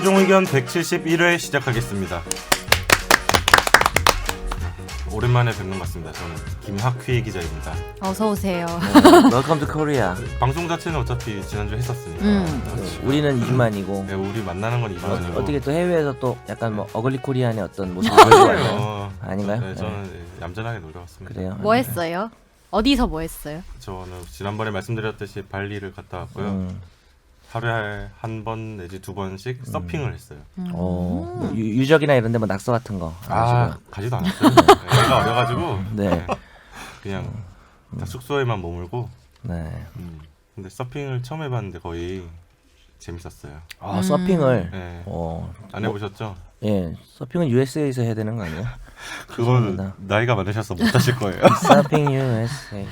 최종 의견 171회 시작하겠습니다. 오랜만에 뵙는 것 같습니다. 저는 김학휘 기자입니다. 어서 오세요. Welcome to Korea. 방송 자체는 어차피 지난주에 했었으니까. 우리는 2주 만이고. 네, 우리 만나는 건 2주 만이고. 어떻게 또 해외에서 또 약간 뭐 어글리 코리안의 어떤 모습을 보여줘요? 아닌가요? 네, 저는 얌전하게 놀러 왔습니다. 그래요. 뭐 했어요? 어디서 뭐 했어요? 저는 지난번에 말씀드렸듯이 발리를 갔다 왔고요. 하루에 한 번 내지 두 번씩 서핑을 했어요. 뭐 유적이나 이런데 뭐 낙서 같은 거. 가지도 않았어요. 애가 어려가지고 네. 그냥 다 숙소에만 머물고. 네. 근데 서핑을 처음 해봤는데 거의 재밌었어요. 서핑을. 네. 안 뭐, 해보셨죠? 예, 서핑은 USA에서 해야 되는 거 아니에요? 그건 나이가 많으셔서 못 하실 거예요. 서핑 USA.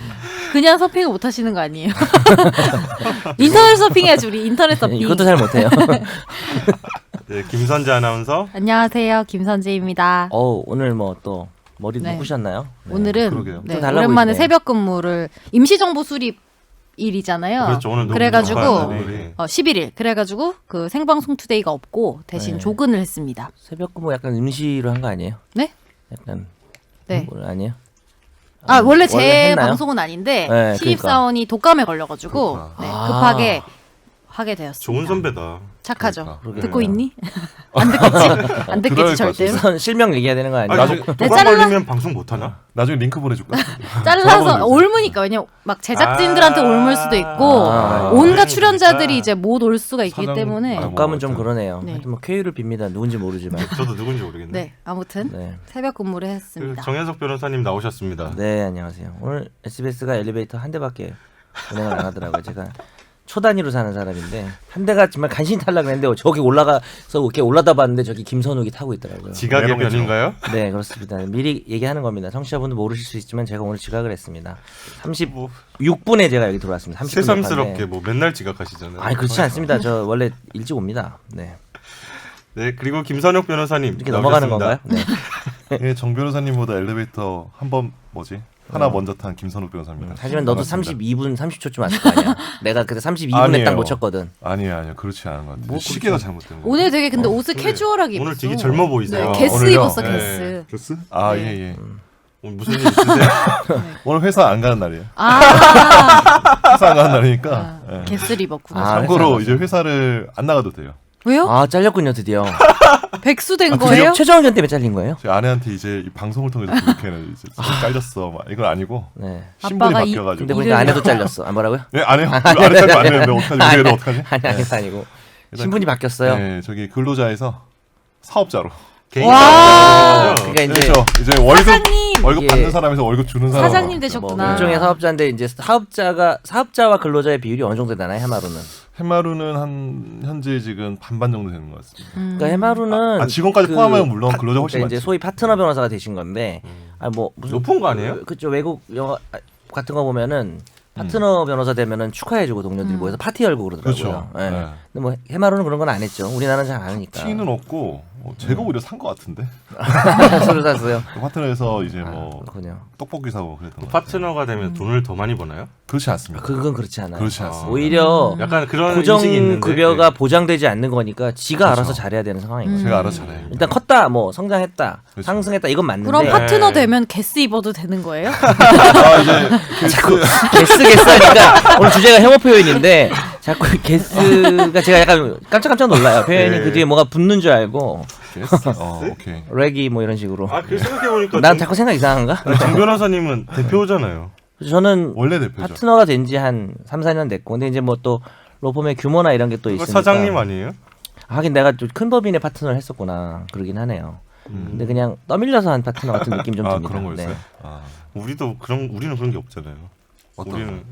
그냥 서핑을 못 하시는 거 아니에요? 인터넷 서핑해야지 우리 인터넷 서핑. 이것도 잘 못해요. 네, 김선재 아나운서. 안녕하세요, 김선재입니다. 오늘 뭐 또 머리 네. 묶으셨나요? 네. 오늘은 그러게요. 네, 좀 달라 오랜만에 보이시네요. 새벽 근무를 임시정부 수립일이잖아요. 그렇죠. 오늘 그래가지고 네. 11일. 그래가지고 그 생방송 투데이가 없고 대신 네. 조근을 했습니다. 새벽 근무 약간 임시로 한 거 아니에요? 네? 약간 네. 아니에요? 원래 제 했나요? 방송은 아닌데 네, 신입사원이 독감에 걸려가지고 그렇구나. 네, 아. 급하게 하게 되었습니다. 좋은 선배다. 착하죠. 그러니까. 듣고 있니? 안 듣겠지? 안 듣겠지 절대로. 우선 실명 얘기해야 되는 거 아니에요? 나중에 독감 걸리면 방송 못 하나? 나중에 링크 보내줄까? 잘라서 옮으니까 왜냐 막 제작진들한테 옮을 수도 있고 온갖 그러니까. 출연자들이 이제 못 올 수가 있기 사장- 때문에 뭐 독감은 좀 하여튼. 그러네요. 네. 하여튼 뭐 쾌유를 빕니다. 누군지 모르지만. 저도 누군지 모르겠네. 네 아무튼 네. 새벽 근무를 그 했습니다. 정현석 변호사님 나오셨습니다. 네, 안녕하세요. 오늘 SBS가 엘리베이터 한 대밖에 운행을 안 하더라고요. 제가 초단위로 사는 사람인데 한 대가 정말 간신히 타려고 했는데 저기 올라가서 이렇게 올라다 봤는데 저기 김선욱이 타고 있더라고요. 지각의 외로움이죠. 변인가요? 네, 그렇습니다. 미리 얘기하는 겁니다. 청취자분들 모르실 수 있지만 제가 오늘 지각을 했습니다. 36분에 제가 여기 들어왔습니다. 30분 새삼스럽게 뭐 맨날 지각하시잖아요. 아니 그렇지 않습니다. 저 원래 일찍 옵니다. 네. 네, 그리고 김선혁 변호사님 이렇게 넘어가는 나오셨습니다. 건가요? 네. 예, 정 변호사님보다 엘리베이터 한 번 하나 먼저 탄 김선욱 변호사입니다. 하지만 너도 반갑습니다. 32분 30초쯤 왔을 거 아니야. 내가 그때 32분에 아니에요. 딱 놓쳤거든. 아니에요, 그렇지 않은 것 같아요. 뭐 시계가 잘못된 거예요. 오늘 되게 근데 옷을 캐주얼하게 입었어. 오늘 되게 젊어 보이세요. 네, 게스 오늘요? 입었어 네. 게스. 글쎄? 아, 네. 예, 예. 오늘 무슨 일 있으세요? 오늘 회사 안 가는 날이에요. 아, 회사 안 가는 날이니까. 예. 게스를 입었구나. 아, 참고로 회사 이제 회사를 안 나가도 돼요. 왜요? 아 잘렸군요 드디어. 백수된 거예요? 최저임금 때문에 잘린 거예요? 제 아내한테 이제 이 방송을 통해서 그렇게는 이제 잘렸어. 막 이건 아니고 네. 신분이 아빠가 바뀌어가지고. 근데 보니까 아내도 잘렸어. 아 뭐라고요? 네, 아내요? 아내 잘면 안 되는데 어떡하지? 우리 애는 어떡하지? 아니 아니고 일단 신분이 바뀌었어요. 네, 저기 근로자에서 사업자로. 개인 와. 사업자죠? 그러니까 이제 그렇죠. 이제 월급 사장님! 월급 이게- 받는 사람에서 월급 주는 사람. 사장님 뭐 되셨구나. 일종의 사업자인데 이제 사업자와 근로자의 비율이 어느 정도 되나요? 해마루는? 해마루는 한 현재 지금 반반 정도 되는 것 같습니다. 그러니까 해마루는 직원까지 포함하면 물론 근로자 훨씬 그러니까 이제 많죠. 소위 파트너 변호사가 되신 건데 뭐 무슨 높은 거 아니에요? 그쪽 외국 영화 같은 거 보면은 파트너 변호사 되면은 축하해주고 동료들이 모여서 파티 열고 그러더라고요. 그렇죠. 예. 네. 근데 뭐 해마루는 그런 건 안 했죠. 우리나라는 잘 안 하니까. 티는 없고 제가 오히려 산 것 같은데 술을 샀어요. 그 파트너에서 이제 뭐 그렇군요. 떡볶이 사고 그랬던 것 같아요. 파트너가 되면 돈을 더 많이 버나요? 그렇지 않습니다. 그건 그렇지 않아요. 그렇지 않습니다. 오히려 약간 그런 고정 인식이 있는데. 급여가 보장되지 않는 거니까 지가 그렇죠. 알아서 잘해야 되는 상황인 거죠. 제가 알아서 잘해요. 일단 컸다, 뭐 성장했다, 그렇죠. 상승했다 이건 맞는데 그럼 파트너 네. 되면 게스 입어도 되는 거예요? 아, 이제 게스 하니까 오늘 주제가 혐오 표현인데 자꾸 게스가 제가 약간 깜짝 놀라요. 표현이 네. 그 뒤에 뭐가 붙는 줄 알고 오케이. 레기 뭐 이런 식으로. 아, 그 생각해보니까 난 자꾸 생각 이상한가? 정 변호사님은 대표잖아요. 저는 원래 대표죠. 파트너가 된 지 한 3, 4년 됐고 근데 이제 뭐 또 로펌의 규모나 이런 게 또 그거 있으니까 사장님 아니에요? 하긴 내가 좀 큰 법인의 파트너를 했었구나 그러긴 하네요. 근데 그냥 떠밀려서 한 파트너 같은 느낌 좀 아 듭니다. 그런 거였어요. 네. 아, 우리는 그런 게 없잖아요.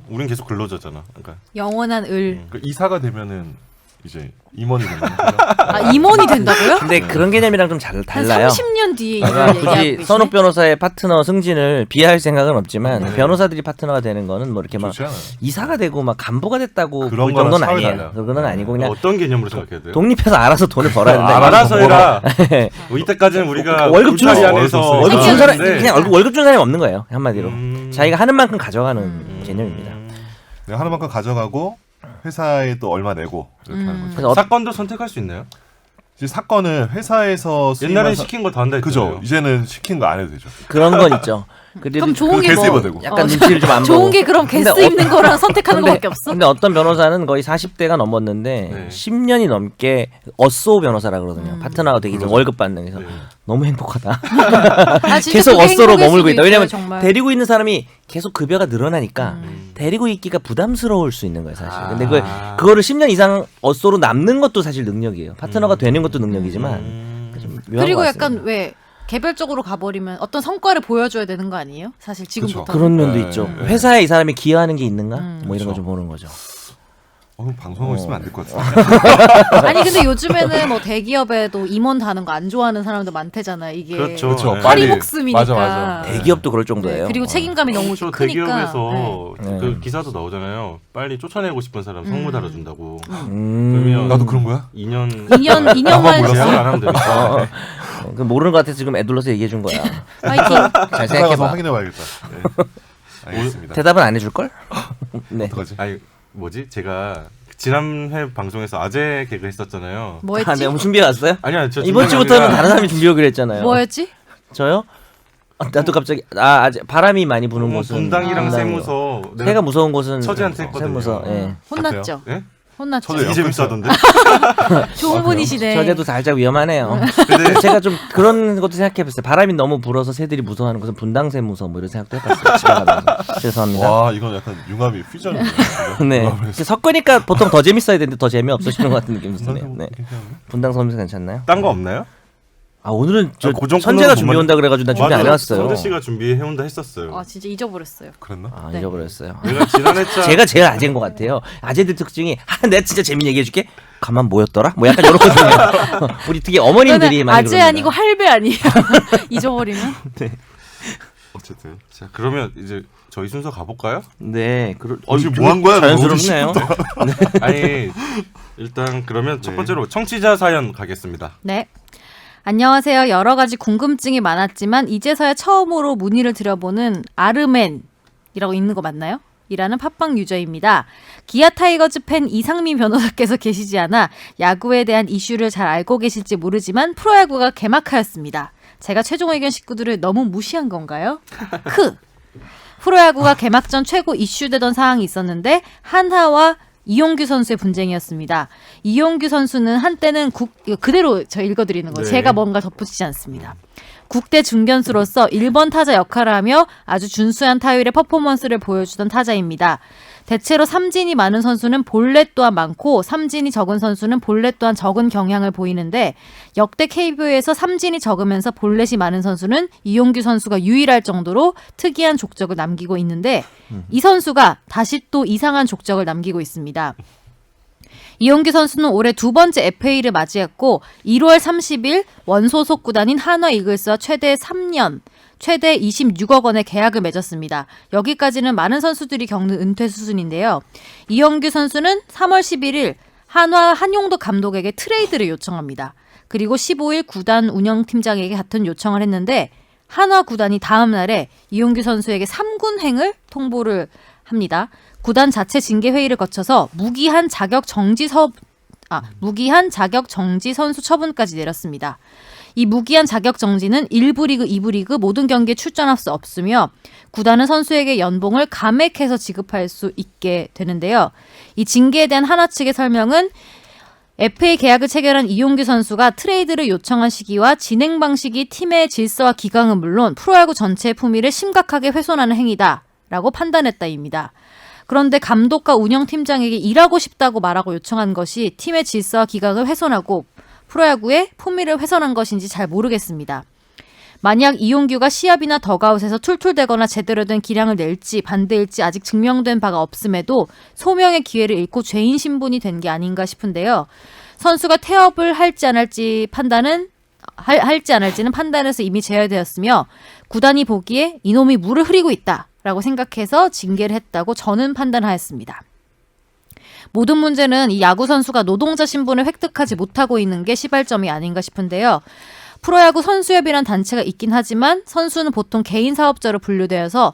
우리는 계속 근로자잖아. 그러니까 영원한 을. 그 이사가 되면은 이제 임원이 되는 거죠. 아 임원이 된다고요? 근데 그런 개념이랑 좀 한 달라요. 30년 뒤에 제가 이걸 얘기하고 굳이 계시네? 선욱 변호사의 파트너 승진을 비하할 생각은 없지만 변호사들이 파트너가 되는 거는 뭐 이렇게 막 좋지 않아요. 이사가 되고 막 간부가 됐다고 그런 볼 거랑 정도는 차원이 아니에요. 달라요. 그건 아니고 그냥 어떤 개념으로 생각해야 돼요? 독립해서 알아서 돈을 벌어야 된다. 알아서 해라. 네. 뭐 이때까지는 우리가 월급 주는 울타리 거, 안에서 월급 준 사람 하는데 그냥 월급 준 사람이 없는 거예요. 한마디로 자기가 하는 만큼 가져가는 개념입니다. 내가 하는 만큼 가져가고 회사에 또 얼마 내고 이렇게 하는 거죠. 그래서 사건도 선택할 수 있나요? 이제 사건을 회사에서 옛날엔 수임한 시킨 거 다 한다 그죠. 했잖아요. 이제는 시킨 거 안 해도 되죠. 그런 건 있죠. 그래도 그럼 좋은 게 개세이버 뭐 되고. 약간 눈치를 좀 안 보고. 좋은 게 그럼 개수 근데 있는 거랑 선택하는 거밖에 없어? 근데 어떤 변호사는 거의 40대가 넘었는데 네. 10년이 넘게 어쏘 변호사라 그러거든요. 파트너가 되기 전 그러죠. 월급 받는 그래서 네. 너무 행복하다. 아, 진짜 계속 그게 어쏘로 행복일 머물고 수도 있다. 왜냐면 있어요, 정말. 데리고 있는 사람이 계속 급여가 늘어나니까 데리고 있기가 부담스러울 수 있는 거예요, 사실. 근데 그거를 10년 이상 어쏘로 남는 것도 사실 능력이에요. 파트너가 되는 것도 능력이지만 좀 묘한 그리고 것 약간 같습니다. 왜 개별적으로 가버리면 어떤 성과를 보여줘야 되는 거 아니에요? 사실 지금부터. 그런 면도 네, 있죠. 네. 회사에 이 사람이 기여하는 게 있는가? 뭐 이런 그렇죠. 거 좀 보는 거죠. 방송하고 있으면 안 될 것 같은데. 아니 근데 요즘에는 뭐 대기업에도 임원 다는 거 안 좋아하는 사람도 많대잖아요. 이게 그렇죠. 그렇죠. 네. 파리 빨리- 목숨이니까. 맞아, 맞아. 대기업도 그럴 정도예요. 네, 그리고 책임감이 너무 저 크니까. 대기업에서 네. 그 기사도 나오잖아요. 빨리 쫓아내고 싶은 사람 성무 달아준다고. 음. 그러면 나도 그런 거야? 2년 2년만 제한을 안 하면 되니까. 그 모르는 것 같아서 지금 애둘러서 얘기해 준 거야. 파이팅. 잘 가서 생각해봐. 확인해봐야겠다. 네. 알겠습니다. 대답은 안 해줄 걸? 네. 어떡하지? 아니 뭐지? 제가 지난 회 방송에서 아재 개그 했었잖아요. 뭐였지? 아, 내가 뭐 준비해 왔어요? 아니야, 저 이번 준비한 게 주부터는 아니라 다른 사람이 준비해 오기로 했잖아요. 뭐였지? 저요? 나도 갑자기 아직 바람이 많이 부는 곳은 분당이랑 분당. 세무서 새가 무서운 곳은 처제한테 했거든요. 세무서. 예. 혼났죠. 예? 혼났죠. 저도요. 되게 재밌어하던데. 좋은 분이시네. 처제도 살짝 위험하네요. 근데 제가 좀 그런 것도 생각해봤어요. 바람이 너무 불어서 새들이 무서워하는 곳은 분당 세무서 뭐 이런 생각도 해봤어요. 지나가면서. 죄송합니다. 와 이건 약간 융합이 퓨전이네요. 네. 섞으니까 보통 더 재밌어야 되는데 더 재미없으시는 것 같은 느낌이 드네요. 네. 분당 세무서 괜찮나요? 딴 거 없나요? 아 오늘은 저 고정 천재가 코너는 준비 못 온다 그래가지고 나 준비 안 맞아. 해왔어요. 성재 씨가 준비해 온다 했었어요. 아 진짜 잊어버렸어요. 그랬나? 아 네. 잊어버렸어요. 내가 지난 회차 제가 제일 아재인 것 같아요. 아재들 특징이 내가 진짜 재밌는 얘기해줄게. 가만 뭐였더라? 뭐 약간 이렇거든요. 우리 특히 어머님들이 이거는 많이 아재 그럽니다. 아니고 할배 아니에요. 잊어버리면. 어쨌든 자 그러면 이제 저희 순서 가볼까요? 네, 지금 뭐 한 거야? 자연스럽네요. 아니 일단 그러면 첫 번째로 청취자 사연 가겠습니다. 네. 안녕하세요. 여러 가지 궁금증이 많았지만 이제서야 처음으로 문의를 드려보는 아르맨이라고 있는 거 맞나요? 이라는 팟빵 유저입니다. 기아 타이거즈 팬 이상민 변호사께서 계시지 않아 야구에 대한 이슈를 잘 알고 계실지 모르지만 프로야구가 개막하였습니다. 제가 최종 의견 식구들을 너무 무시한 건가요? 프로야구가 개막 전 최고 이슈되던 사항이 있었는데 한화와 이용규 선수의 분쟁이었습니다. 이용규 선수는 한때는 이거 그대로 저 읽어드리는 거예요. 네. 제가 뭔가 덧붙이지 않습니다. 국대 중견수로서 1번 타자 역할을 하며 아주 준수한 타율의 퍼포먼스를 보여주던 타자입니다. 대체로 삼진이 많은 선수는 볼넷 또한 많고 삼진이 적은 선수는 볼넷 또한 적은 경향을 보이는데 역대 KBO에서 삼진이 적으면서 볼넷이 많은 선수는 이용규 선수가 유일할 정도로 특이한 족적을 남기고 있는데 이 선수가 다시 또 이상한 족적을 남기고 있습니다. 이용규 선수는 올해 두 번째 FA를 맞이했고 1월 30일 원소속 구단인 한화 이글스와 최대 3년, 최대 26억 원의 계약을 맺었습니다. 여기까지는 많은 선수들이 겪는 은퇴 수순인데요. 이용규 선수는 3월 11일 한화 한용덕 감독에게 트레이드를 요청합니다. 그리고 15일 구단 운영팀장에게 같은 요청을 했는데 한화 구단이 다음 날에 이용규 선수에게 3군행을 통보를 합니다. 구단 자체 징계 회의를 거쳐서 무기한 자격 정지 선수 처분까지 내렸습니다. 이 무기한 자격 정지는 1부 리그, 2부 리그 모든 경기에 출전할 수 없으며 구단은 선수에게 연봉을 감액해서 지급할 수 있게 되는데요. 이 징계에 대한 한화 측의 설명은 FA 계약을 체결한 이용규 선수가 트레이드를 요청한 시기와 진행 방식이 팀의 질서와 기강은 물론 프로야구 전체의 품위를 심각하게 훼손하는 행위다라고 판단했다입니다. 그런데 감독과 운영팀장에게 일하고 싶다고 말하고 요청한 것이 팀의 질서와 기강을 훼손하고 프로야구의 품위를 훼손한 것인지 잘 모르겠습니다. 만약 이용규가 시합이나 덕아웃에서 툴툴대거나 제대로 된 기량을 낼지 반대일지 아직 증명된 바가 없음에도 소명의 기회를 잃고 죄인 신분이 된 게 아닌가 싶은데요. 선수가 태업을 할지 안 할지는 판단에서 이미 제외되었으며 구단이 보기에 이놈이 물을 흐리고 있다라고 생각해서 징계를 했다고 저는 판단하였습니다. 모든 문제는 이 야구 선수가 노동자 신분을 획득하지 못하고 있는 게 시발점이 아닌가 싶은데요. 프로야구 선수협이란 단체가 있긴 하지만 선수는 보통 개인 사업자로 분류되어서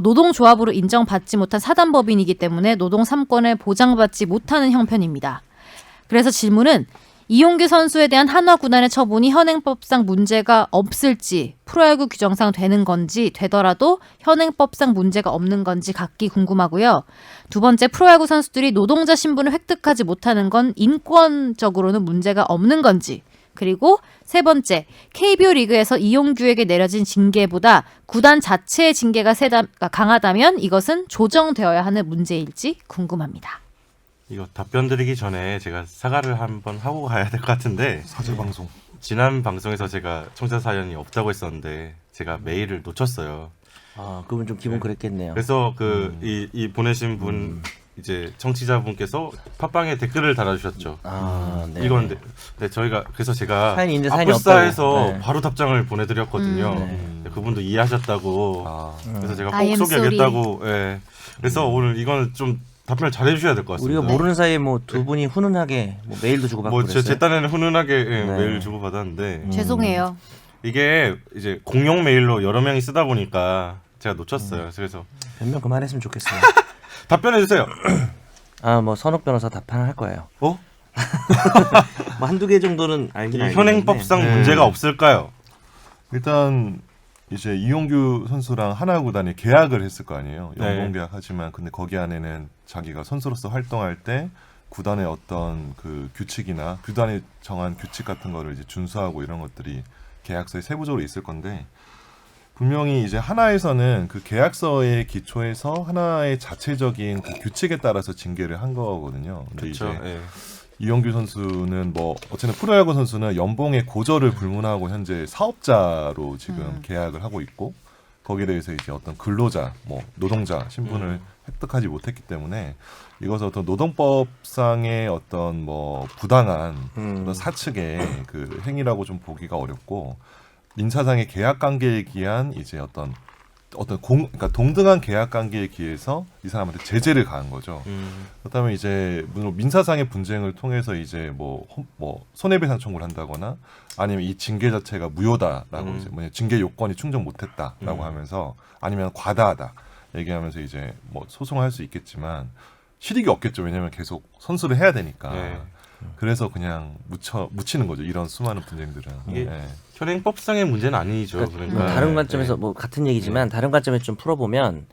노동조합으로 인정받지 못한 사단법인이기 때문에 노동 3권을 보장받지 못하는 형편입니다. 그래서 질문은 이용규 선수에 대한 한화 구단의 처분이 현행법상 문제가 없을지, 프로야구 규정상 되는 건지, 되더라도 현행법상 문제가 없는 건지 각기 궁금하고요. 두 번째, 프로야구 선수들이 노동자 신분을 획득하지 못하는 건 인권적으로는 문제가 없는 건지, 그리고 세 번째, KBO 리그에서 이용규에게 내려진 징계보다 구단 자체의 징계가 강하다면 이것은 조정되어야 하는 문제일지 궁금합니다. 이거 답변 드리기 전에 제가 사과를 한번 하고 가야 될 것 같은데 사제 방송. 지난 방송에서 제가 청취자 사연이 없다고 했었는데 제가 메일을 놓쳤어요. 아, 그분 좀 기분 그랬겠네요. 그래서 이 보내신 분 이제 청취자분께서 팟빵에 댓글을 달아주셨죠. 아, 네. 이건 네, 저희가 그래서 제가 사연이 있는데 사연이 아플사에서 없다고. 네. 바로 답장을 보내드렸거든요. 네. 그분도 이해하셨다고. 아, 그래서 제가 I 꼭 am 소개하겠다고. 예. 그래서 오늘 이건 좀 답변을 잘해주셔야 될 것 같습니다. 우리가 모르는 사이에 뭐 두 분이 훈훈하게 뭐 메일도 주고받고 뭐 그랬어요. 제 딴에는 훈훈하게 네. 메일 주고 받았는데 죄송해요. 이게 이제 공용 메일로 여러 명이 쓰다 보니까 제가 놓쳤어요. 그래서 변명 그만했으면 좋겠어요. 답변해 주세요. 아, 뭐 선욱 변호사 답변할 거예요. 어? 뭐 한두 개 정도는 알긴 알겠는데. 현행법상 네. 문제가 없을까요? 일단 이제 이용규 선수랑 하나 구단이 계약을 했을 거 아니에요. 연봉 네. 계약하지만 근데 거기 안에는 자기가 선수로서 활동할 때 구단의 어떤 그 규칙이나 구단이 정한 규칙 같은 거를 이제 준수하고 이런 것들이 계약서에 세부적으로 있을 건데 분명히 이제 하나에서는 그 계약서의 기초에서 하나의 자체적인 그 규칙에 따라서 징계를 한 거거든요. 근데 그렇죠. 이제 예. 이용규 선수는 뭐 어쨌든 프로야구 선수는 연봉의 고저를 불문하고 현재 사업자로 지금 계약을 하고 있고 거기에 대해서 이제 어떤 근로자, 뭐 노동자 신분을 획득하지 못했기 때문에 이것은 어떤 노동법상의 어떤 뭐 부당한 어떤 사측의 그 행위라고 좀 보기가 어렵고 민사상의 계약 관계에 기한 이제 어떤 그러니까 동등한 계약 관계에 기해서 이 사람한테 제재를 가한 거죠. 그렇다면 이제 물론 민사상의 분쟁을 통해서 이제 뭐 손해배상 청구를 한다거나 아니면 이 징계 자체가 무효다라고 이제 뭐냐 징계 요건이 충족 못했다라고 하면서 아니면 과다하다 얘기하면서 이제 뭐 소송할 수 있겠지만 실익이 없겠죠. 왜냐하면 계속 선수를 해야 되니까. 네. 그래서 그냥 묻히는 거죠. 이런 수많은 분쟁들은. 이게 네. 현행법상의 문제는 아니죠. 그러니까 뭐 다른 관점에서 뭐 같은 얘기지만 다른 관점에서 좀 풀어보면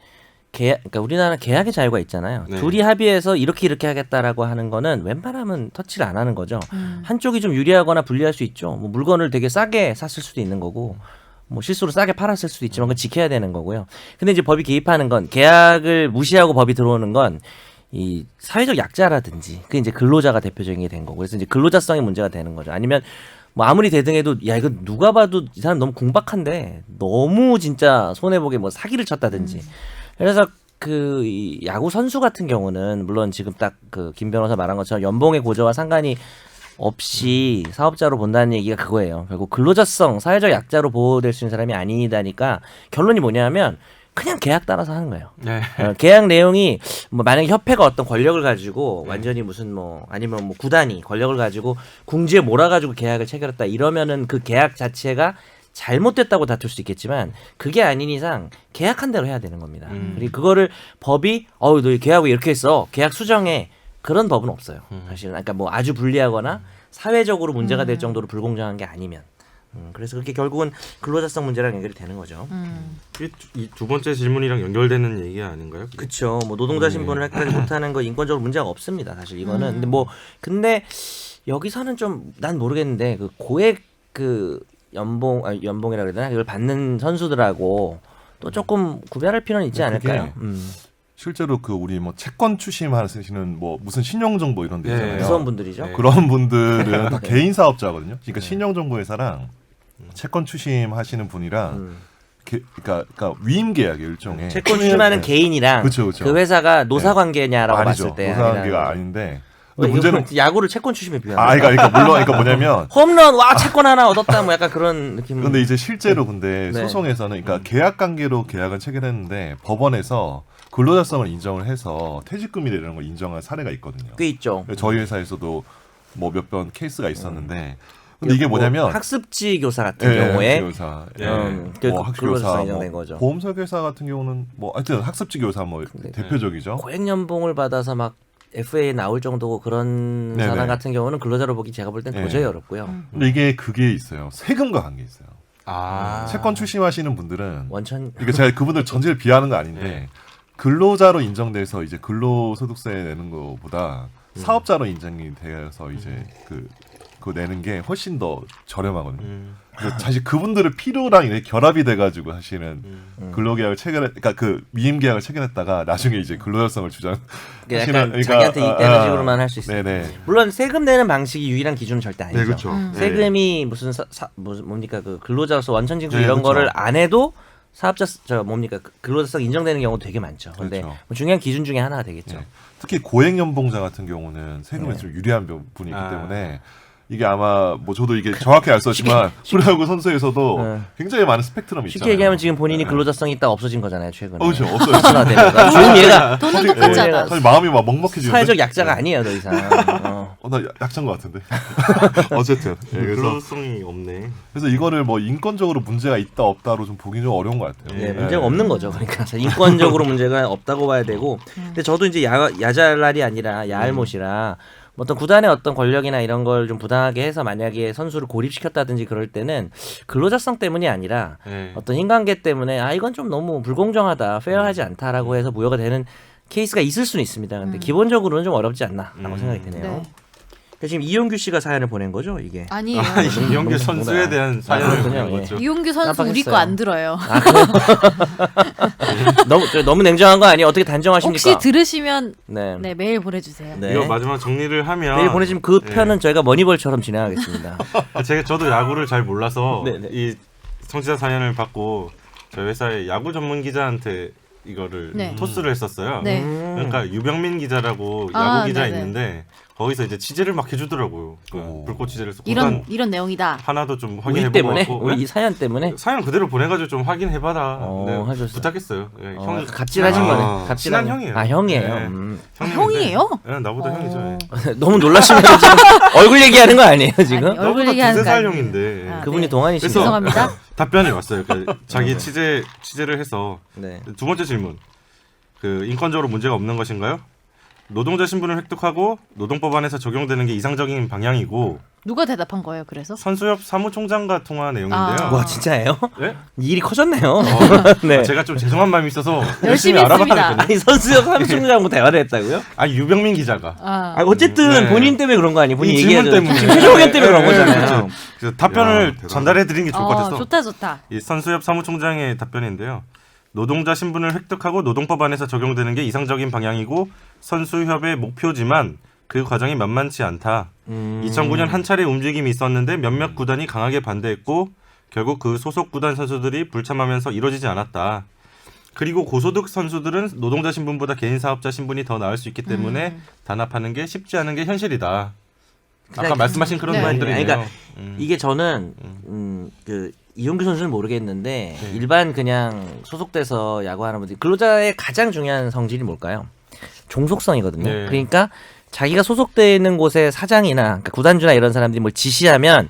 그러니까 우리나라 계약의 자유가 있잖아요. 네. 둘이 합의해서 이렇게 하겠다라고 하는 거는 웬만하면 터치를 안 하는 거죠. 한쪽이 좀 유리하거나 불리할 수 있죠. 뭐 물건을 되게 싸게 샀을 수도 있는 거고 뭐 실수로 싸게 팔았을 수도 있지만 그건 지켜야 되는 거고요. 근데 이제 법이 개입하는 건 계약을 무시하고 법이 들어오는 건 이 사회적 약자라든지 그 이제 근로자가 대표적인 게 된 거고 그래서 이제 근로자성이 문제가 되는 거죠. 아니면 뭐 아무리 대등해도 야 이거 누가 봐도 이 사람 너무 공박한데 너무 진짜 손해 보게 뭐 사기를 쳤다든지 그래서 그 이 야구 선수 같은 경우는 물론 지금 딱 그 김 변호사 말한 것처럼 연봉의 고저와 상관이 없이 사업자로 본다는 얘기가 그거예요. 결국 근로자성 사회적 약자로 보호될 수 있는 사람이 아니다니까 결론이 뭐냐면 그냥 계약 따라서 하는 거예요. 네. 계약 내용이 뭐 만약에 협회가 어떤 권력을 가지고 완전히 무슨 뭐 아니면 뭐 구단이 권력을 가지고 궁지에 몰아가지고 계약을 체결했다 이러면은 그 계약 자체가 잘못됐다고 다툴 수 있겠지만 그게 아닌 이상 계약한 대로 해야 되는 겁니다. 그리고 그거를 법이 너 계약을 이렇게 했어 계약 수정해 그런 법은 없어요. 사실은 그러니까 뭐 아주 불리하거나 사회적으로 문제가 될 정도로 불공정한 게 아니면. 그래서 그렇게 결국은 근로자성 문제랑 연결이 되는 거죠. 이 두 번째 질문이랑 연결되는 얘기 아닌가요? 그렇죠. 뭐 노동자 신분을 획득하지 못하는 거 인권적으로 문제가 없습니다. 사실 이거는. 근데 여기서는 좀 난 모르겠는데 그 고액 그 연봉이라 그래야 되나? 이걸 받는 선수들하고 또 조금 구별할 필요는 있지 않을까요? 실제로 그 우리 뭐 채권 추심하시는 뭐 무슨 신용정보 이런 데 네. 있잖아요. 무서운 분들이죠. 네. 그런 분들은 다 개인 사업자거든요. 그러니까 신용정보회사랑 채권 추심하시는 분이랑 그러니까 위임 계약이에요 일종의. 채권 추심하는 개인이랑 그쵸. 그 회사가 노사 관계냐라고 아니죠. 봤을 때 노사관계가 아닌데. 근데 문제는 야구를 채권 추심에 비유하는 그러니까 물론 뭐냐면 홈런 와 채권 하나 얻었다 뭐 약간 그런 느낌. 근데 이제 실제로 근데 네. 소송에서는 그러니까 계약 관계로 계약을 체결했는데 법원에서 근로자성을 인정을 해서 퇴직금이나 이런 걸 인정한 사례가 있거든요. 꽤 있죠. 저희 회사에서도 뭐 몇 번 케이스가 있었는데 근데 이게 뭐냐면 학습지 교사 같은 경우에 교사, 그 학습 근로자성 교사, 인정된 거죠. 보험 설계사 같은 경우는 뭐 하여튼 학습지 교사 뭐 대표적이죠. 고액 연봉을 받아서 막 FA에 나올 정도고 그런 네네. 사람 같은 경우는 근로자로 보기 제가 볼 땐 네. 도저히 어렵고요. 근데 이게 그게 있어요. 세금과 관계 있어요. 아. 채권 출심하시는 분들은 원천 이거 제가 그분들 전체를 비하하는 거 아닌데 네. 근로자로 인정돼서 이제 근로소득세 내는 것보다 사업자로 인정이 되어서 이제 그거 내는 게 훨씬 더 저렴하거든요. 그래서 사실 그분들을 필요랑 이렇게 결합이 돼가지고 사실은 근로계약을 그러니까 그 미임계약을 체결했다가 나중에 이제 근로자성을 주장. 약간 자기한테 이익되는 식으로만 할 수 있어요. 네네. 물론 세금 내는 방식이 유일한 기준은 절대 아니죠. 네, 그렇죠. 세금이 무슨 뭡니까 그 근로자로서 원천징수 네, 이런 그렇죠. 거를 안 해도 사업자 뭡니까 근로자성 인정되는 경우도 되게 많죠. 근데 그렇죠. 뭐 중요한 기준 중에 하나가 되겠죠. 네. 특히 고액연봉자 같은 경우는 세금에 네. 좀 유리한 부분이 있기 아. 때문에 이게 아마 뭐 저도 이게 정확히 알 수 없지만 프로야구 선수에서도 네. 굉장히 많은 스펙트럼이 있잖아요. 쉽게 얘기하면 지금 본인이 근로자성이 있다 없어진 거잖아요 최근에. 그렇죠. 없어요. 하나되면서. 지금 얘가 돈은 사실, 똑같잖아. 사실 마음이 막 먹먹해지는데. 사회적 약자가 아니에요 더 이상. 나 약자인 것 같은데. 어쨌든. 그래서 근로성이 없네. 이거를 뭐 인권적으로 문제가 있다 없다로 좀 보기 좀 어려운 것 같아요. 네, 문제가 없는 거죠. 그러니까 인권적으로 문제가 없다고 봐야 되고. 근데 저도 이제 야잘날이 아니라 야알못이라 어떤 구단의 어떤 권력이나 이런 걸 좀 부당하게 해서 만약에 선수를 고립시켰다든지 그럴 때는 근로자성 때문이 아니라 네. 어떤 인간계 때문에 이건 좀 너무 불공정하다, 페어하지 않다라고 해서 무효가 되는 케이스가 있을 수는 있습니다. 근데 기본적으로는 좀 어렵지 않나라고 생각이 드네요. 네. 그러니까 지금 이용규 씨가 사연을 보낸 거죠, 이게? 아니에요. 이영규 선수에 대한 사연을 그렇군요. 보낸 예. 거죠. 이용규 선수 우리 깜빡했어요. 거 안 들어요. 너무 냉정한 거 아니에요? 어떻게 단정하십니까? 혹시 들으시면 네. 네 메일 보내주세요. 네. 이거 마지막 정리를 하면 내일 보내주면 그 네. 편은 저희가 머니볼처럼 진행하겠습니다. 저도 야구를 잘 몰라서 네네. 이 청취자 사연을 받고 저희 회사의 야구 전문 기자한테 이거를 네. 토스를 했었어요. 네. 그러니까 유병민 기자라고 야구 아, 기자 네네. 있는데 거기서 이제 취재를 막 해주더라고요. 그 오. 불꽃 취재를 해서 이런 내용이다. 하나도 좀 우리 확인해보고 때문에? 왔고. 우리 이 사연 때문에? 사연 그대로 보내가지고 좀 확인해봐라. 하셨어요. 부탁했어요. 예, 형이 갑질하신 아, 거네. 갑질한 친한 형이에요. 아 형이에요. 네. 형님인데. 형이에요? 네, 나보다 형이죠. 예. 너무 놀라시면 지금 얼굴 얘기하는 거 아니에요 지금? 아니, 얼굴 나보다 얘기하는 두세 거 살 아니에요. 형인데 아, 그분이 네. 동안이시죠? 죄송합니다. 답변이 왔어요. 그러니까 자기 네. 취재를 해서 네. 두 번째 질문. 그 인권적으로 문제가 없는 것인가요? 노동자 신분을 획득하고 노동법안에서 적용되는 게 이상적인 방향이고 누가 대답한 거예요? 그래서? 선수협 사무총장과 통화 내용인데요. 아. 와 진짜예요? 네? 일이 커졌네요. 네. 제가 좀 죄송한 마음이 있어서 열심히 알아봤거든요. 했습니다. 아니 선수협 사무총장하고 대화를 했다고요? 아니 유병민 기자가 아, 어쨌든 네. 본인 때문에 그런 거 아니에요? 본인 이 질문 얘기해야죠. 때문에. 지금 표정 의견 때문에 그런 네, 거잖아요. 그렇죠. 그래서 답변을 야, 대단하다. 전달해 드리는 게 좋을 것 같아서 좋다. 이 선수협 사무총장의 답변인데요. 노동자 신분을 획득하고 노동법안에서 적용되는 게 이상적인 방향이고 선수협의 목표지만 그 과정이 만만치 않다. 2009년 한 차례 움직임이 있었는데 몇몇 구단이 강하게 반대했고 결국 그 소속 구단 선수들이 불참하면서 이루어지지 않았다. 그리고 고소득 선수들은 노동자 신분보다 개인 사업자 신분이 더 나을 수 있기 때문에 단합하는 게 쉽지 않은 게 현실이다. 아까 말씀하신 그런 네. 내용들이네요. 그러니까 이게 저는 그 이용규 선수는 모르겠는데 일반 그냥 소속돼서 야구하는 분들 근로자의 가장 중요한 성질이 뭘까요? 종속성이거든요. 네. 그러니까 자기가 소속돼 있는 곳의 사장이나 그러니까 구단주나 이런 사람들이 뭘 지시하면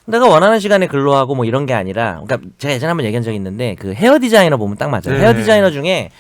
내가 원하는 시간에 근로하고 뭐 이런 게 아니라 그러니까 제가 예전에 한번 얘기한 적이 있는데 그 헤어 디자이너 보면 딱 맞아요. 네. 헤어 디자이너 중에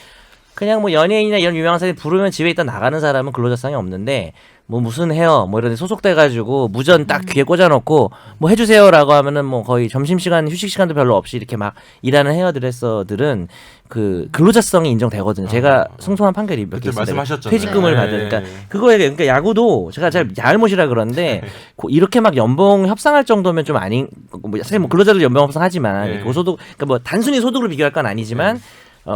그냥 뭐 연예인이나 이런 유명한 사람이 부르면 집에 있다 나가는 사람은 근로자성이 없는데 뭐 무슨 헤어 뭐 이런 데 소속돼가지고 무전 딱 귀에 꽂아놓고 뭐 해주세요라고 하면은 뭐 거의 점심시간 휴식 시간도 별로 없이 이렇게 막 일하는 헤어드레서들은 그 근로자성이 인정되거든요. 제가 송송한 판결이 몇 개 그때 있어요. 말씀하셨잖아요. 퇴직금을 네. 받으니까 그거에 그러니까 야구도 제가 잘 야알못이라 그러는데 이렇게 막 연봉 협상할 정도면 좀 아닌 뭐 사실 뭐 근로자들 연봉 협상하지만 네. 고소득 그러니까 뭐 단순히 소득으로 비교할 건 아니지만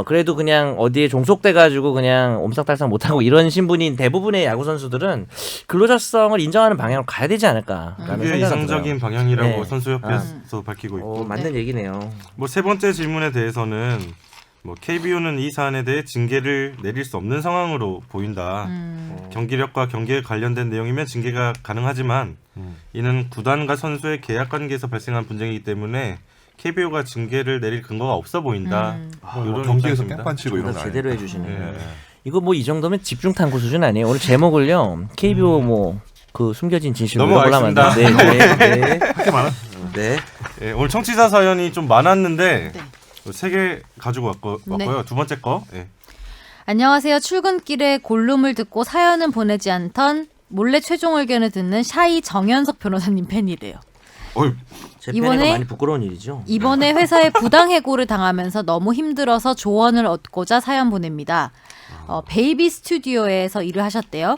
그래도 그냥 어디에 종속돼가지고 그냥 옴싹달싹 못하고 이런 신분인 대부분의 야구 선수들은 근로자성을 인정하는 방향으로 가야 되지 않을까라는 그게 생각이 이상적인 들어요. 방향이라고 네. 선수협회에서 밝히고 있고 맞는 얘기네요. 뭐 세 번째 질문에 대해서는 뭐 KBO는 이 사안에 대해 징계를 내릴 수 없는 상황으로 보인다. 경기력과 경기에 관련된 내용이면 징계가 가능하지만 이는 구단과 선수의 계약 관계에서 발생한 분쟁이기 때문에 KBO가 징계를 내릴 근거가 없어 보인다. 뭐 경기에서 깽판 치고 이런 거 제대로 아니에요? 해주시네. 네. 이거 뭐 이 정도면 집중 탐구 수준 아니에요? 오늘 제목을요 KBO 뭐 그 숨겨진 진실 넘어가겠습니다. 네. 할게 많아. 네. 예, 오늘 청취자 사연이 좀 많았는데 네. 세 개 가지고 왔고요. 네. 두 번째 거. 예. 안녕하세요. 출근길에 골룸을 듣고 사연은 보내지 않던 몰래 최종 의견을 듣는 샤이 정현석 변호사님 팬이래요. 어이, 제 이번에- 팬이가 많이 부끄러운 일이죠. 이번에 회사에 부당해고를 당하면서 너무 힘들어서 조언을 얻고자 사연 보냅니다. 베이비 스튜디오에서 일을 하셨대요.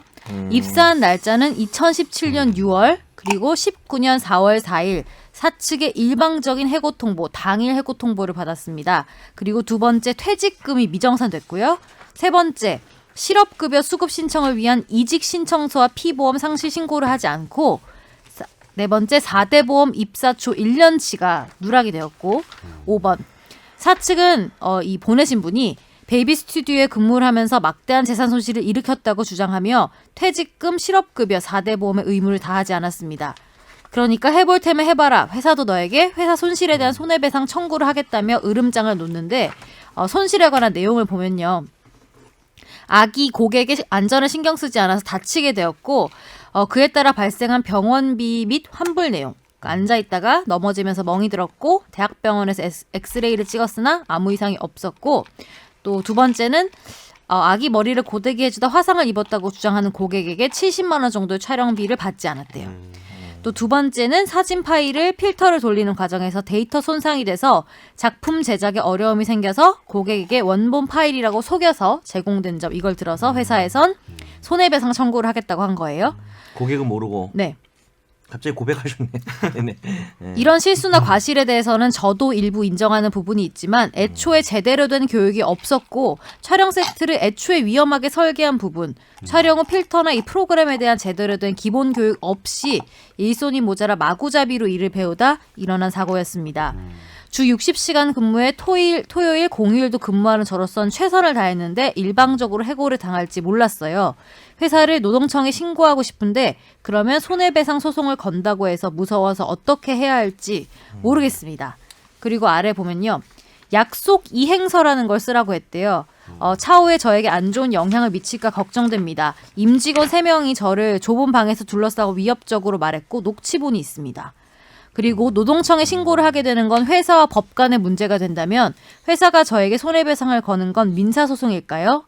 입사한 날짜는 2017년 6월 그리고 19년 4월 4일 사측의 일방적인 해고 통보, 당일 해고 통보를 받았습니다. 그리고 두 번째 퇴직금이 미정산됐고요. 세 번째 실업급여 수급 신청을 위한 이직 신청서와 피보험 상실 신고를 하지 않고 네 번째 4대 보험 입사 초 1년치가 누락이 되었고 5번 사측은 이 보내신 분이 베이비 스튜디오에 근무를 하면서 막대한 재산 손실을 일으켰다고 주장하며 퇴직금, 실업급여, 4대 보험의 의무를 다하지 않았습니다. 그러니까 해볼 테면 해봐라. 회사도 너에게 회사 손실에 대한 손해배상 청구를 하겠다며 으름장을 놓는데 손실에 관한 내용을 보면요. 아기 고객의 안전을 신경 쓰지 않아서 다치게 되었고 그에 따라 발생한 병원비 및 환불 내용. 앉아 있다가 넘어지면서 멍이 들었고 대학병원에서 엑스레이를 찍었으나 아무 이상이 없었고 또 두 번째는 아기 머리를 고데기 해주다 화상을 입었다고 주장하는 고객에게 70만 원 정도의 촬영비를 받지 않았대요. 또 두 번째는 사진 파일을 필터를 돌리는 과정에서 데이터 손상이 돼서 작품 제작에 어려움이 생겨서 고객에게 원본 파일이라고 속여서 제공된 점 이걸 들어서 회사에선 손해배상 청구를 하겠다고 한 거예요. 고객은 모르고 네. 갑자기 고백하셨네. 네네. 네. 이런 실수나 과실에 대해서는 저도 일부 인정하는 부분이 있지만 애초에 제대로 된 교육이 없었고 촬영 세트를 애초에 위험하게 설계한 부분, 촬영 후 필터나 이 프로그램에 대한 제대로 된 기본 교육 없이 일손이 모자라 마구잡이로 일을 배우다 일어난 사고였습니다. 주 60시간 근무에 토요일, 공휴일도 근무하는 저로선 최선을 다했는데 일방적으로 해고를 당할지 몰랐어요. 회사를 노동청에 신고하고 싶은데 그러면 손해배상 소송을 건다고 해서 무서워서 어떻게 해야 할지 모르겠습니다. 그리고 아래 보면요. 약속 이행서라는 걸 쓰라고 했대요. 차후에 저에게 안 좋은 영향을 미칠까 걱정됩니다. 임직원 3명이 저를 좁은 방에서 둘러싸고 위협적으로 말했고 녹취본이 있습니다. 그리고 노동청에 신고를 하게 되는 건 회사와 법 간의 문제가 된다면 회사가 저에게 손해배상을 거는 건 민사소송일까요?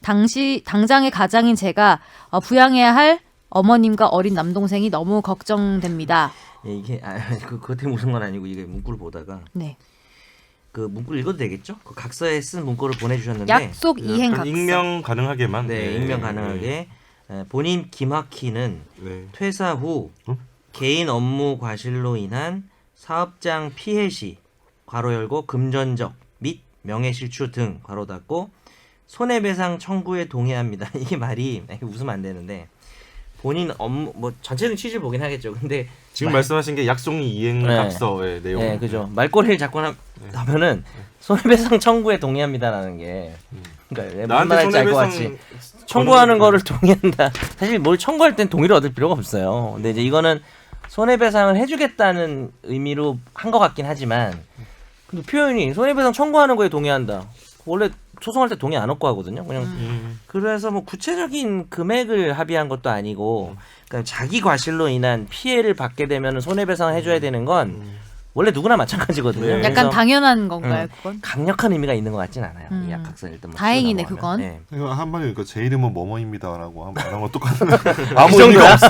당장의 가장인 제가 부양해야 할 어머님과 어린 남동생이 너무 걱정됩니다. 예, 이게 그것 때문에 웃은 건 아니고 이게 문구를 보다가 네. 그 문구를 읽어도 되겠죠? 그 각서에 쓴 문구를 보내주셨는데 약속 이행 각서. 익명 가능하게만. 네, 익명 가능하게 본인 김학희는 네. 퇴사 후 개인 업무 과실로 인한 사업장 피해 시 괄호 열고 금전적 및 명예실추 등 괄호 닫고 손해배상 청구에 동의합니다. 이게 말이 웃으면 안 되는데 본인 업무 뭐 전체적인 취지를 보긴 하겠죠. 근데 지금 말씀하신 게 약속 이행 네. 각서의 내용. 네, 그죠. 말꼬리를 잡고 나면은 손해배상 청구에 동의합니다라는 게 그러니까 무슨 나한테 말할지 알 것 같이 손해배상 청구하는 거를 동의한다. 사실 뭘 청구할 땐 동의를 얻을 필요가 없어요. 근데 이제 이거는 손해배상을 해주겠다는 의미로 한 것 같긴 하지만 근데 표현이 손해배상 청구하는 거에 동의한다. 원래 소송할 때 동의 안 얻고 하거든요. 그냥 그래서 뭐 구체적인 금액을 합의한 것도 아니고 그러니까 자기 과실로 인한 피해를 받게 되면 손해배상을 해줘야 되는 건 원래 누구나 마찬가지거든요. 네. 약간 그래서 당연한 건가요, 그건? 강력한 의미가 있는 것 같진 않아요. 이 약학서 일단 뭐 다행이네, 쓰고 그건. 나가면. 네. 이거 한마디로 그러니까 제 이름은 뭐뭐입니다라고 말한 건 똑같은 아무 의미가 없어.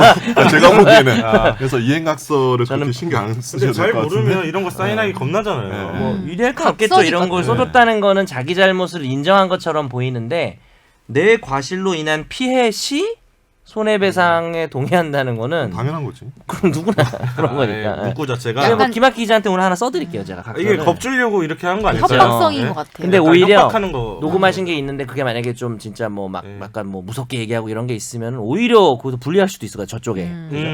제가 보기에는. 그래서 이행각서를 그렇게 저는- 신경 안 근데 쓰셔도 잘 될 것 같은데. 모르면 이런 거 사인하기 겁나잖아요. 뭐 유리할 건 없겠죠. 각서니까. 이런 걸 써줬다는 거는 자기 잘못을 인정한 것처럼 보이는데 내 과실로 인한 피해 시 손해배상에 동의한다는 거는 당연한 거지. 그럼 누구나 그런 아, 거니까. 예, 문구 자체가 그래서 뭐 약간- 김학기 기자한테 오늘 하나 써드릴게요, 제가. 이게 각서를. 겁주려고 이렇게 한 거 아닐까요? 협박성인 예? 것 같아요. 근데 약간 오히려 협박하는 거. 녹음하신 게 있는데 그게 만약에 좀 진짜 뭐 막 네. 약간 뭐 무섭게 얘기하고 이런 게 있으면 오히려 거기서 불리할 수도 있을 거예요, 저쪽에. 그죠?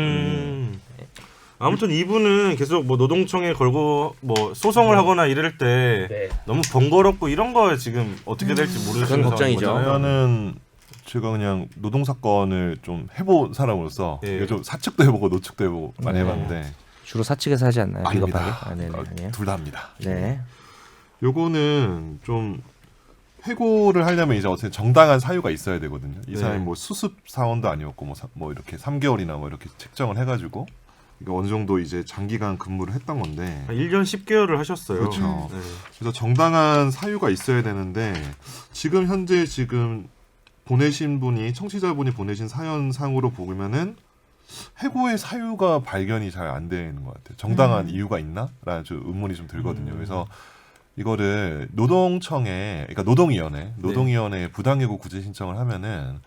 아무튼 이분은 계속 뭐 노동청에 걸고 뭐 소송을 하거나 이럴 때 네. 너무 번거롭고 이런 거 지금 어떻게 될지 모르는 그건 걱정이죠. 상황인 거잖아요. 저는 제가 그냥 노동 사건을 좀 해본 사람으로서 예. 이게 좀 사측도 해보고 노측도 해보고 많이 해봤는데 주로 사측에서 하지 않나요? 아닙니다. 비겁하게? 아, 네네. 아니에요. 둘 다 합니다. 네. 요거는 좀 해고를 하려면 이제 어쨌든 정당한 사유가 있어야 되거든요. 이 네. 사람이 뭐 수습 사원도 아니었고 뭐 이렇게 3개월이나 뭐 이렇게 책정을 해가지고 그러니까 어느 정도 이제 장기간 근무를 했던 건데 1년 10개월을 하셨어요. 그렇죠. 네. 그래서 정당한 사유가 있어야 되는데 지금 현재 보내신 분이 청취자분이 보내신 사연상으로 보면은 해고의 사유가 발견이 잘 안 되는 것 같아요. 정당한 이유가 있나?라는 좀 의문이 좀 들거든요. 그래서 이거를 노동청에, 그러니까 노동위원회에 부당해고 구제 신청을 하면은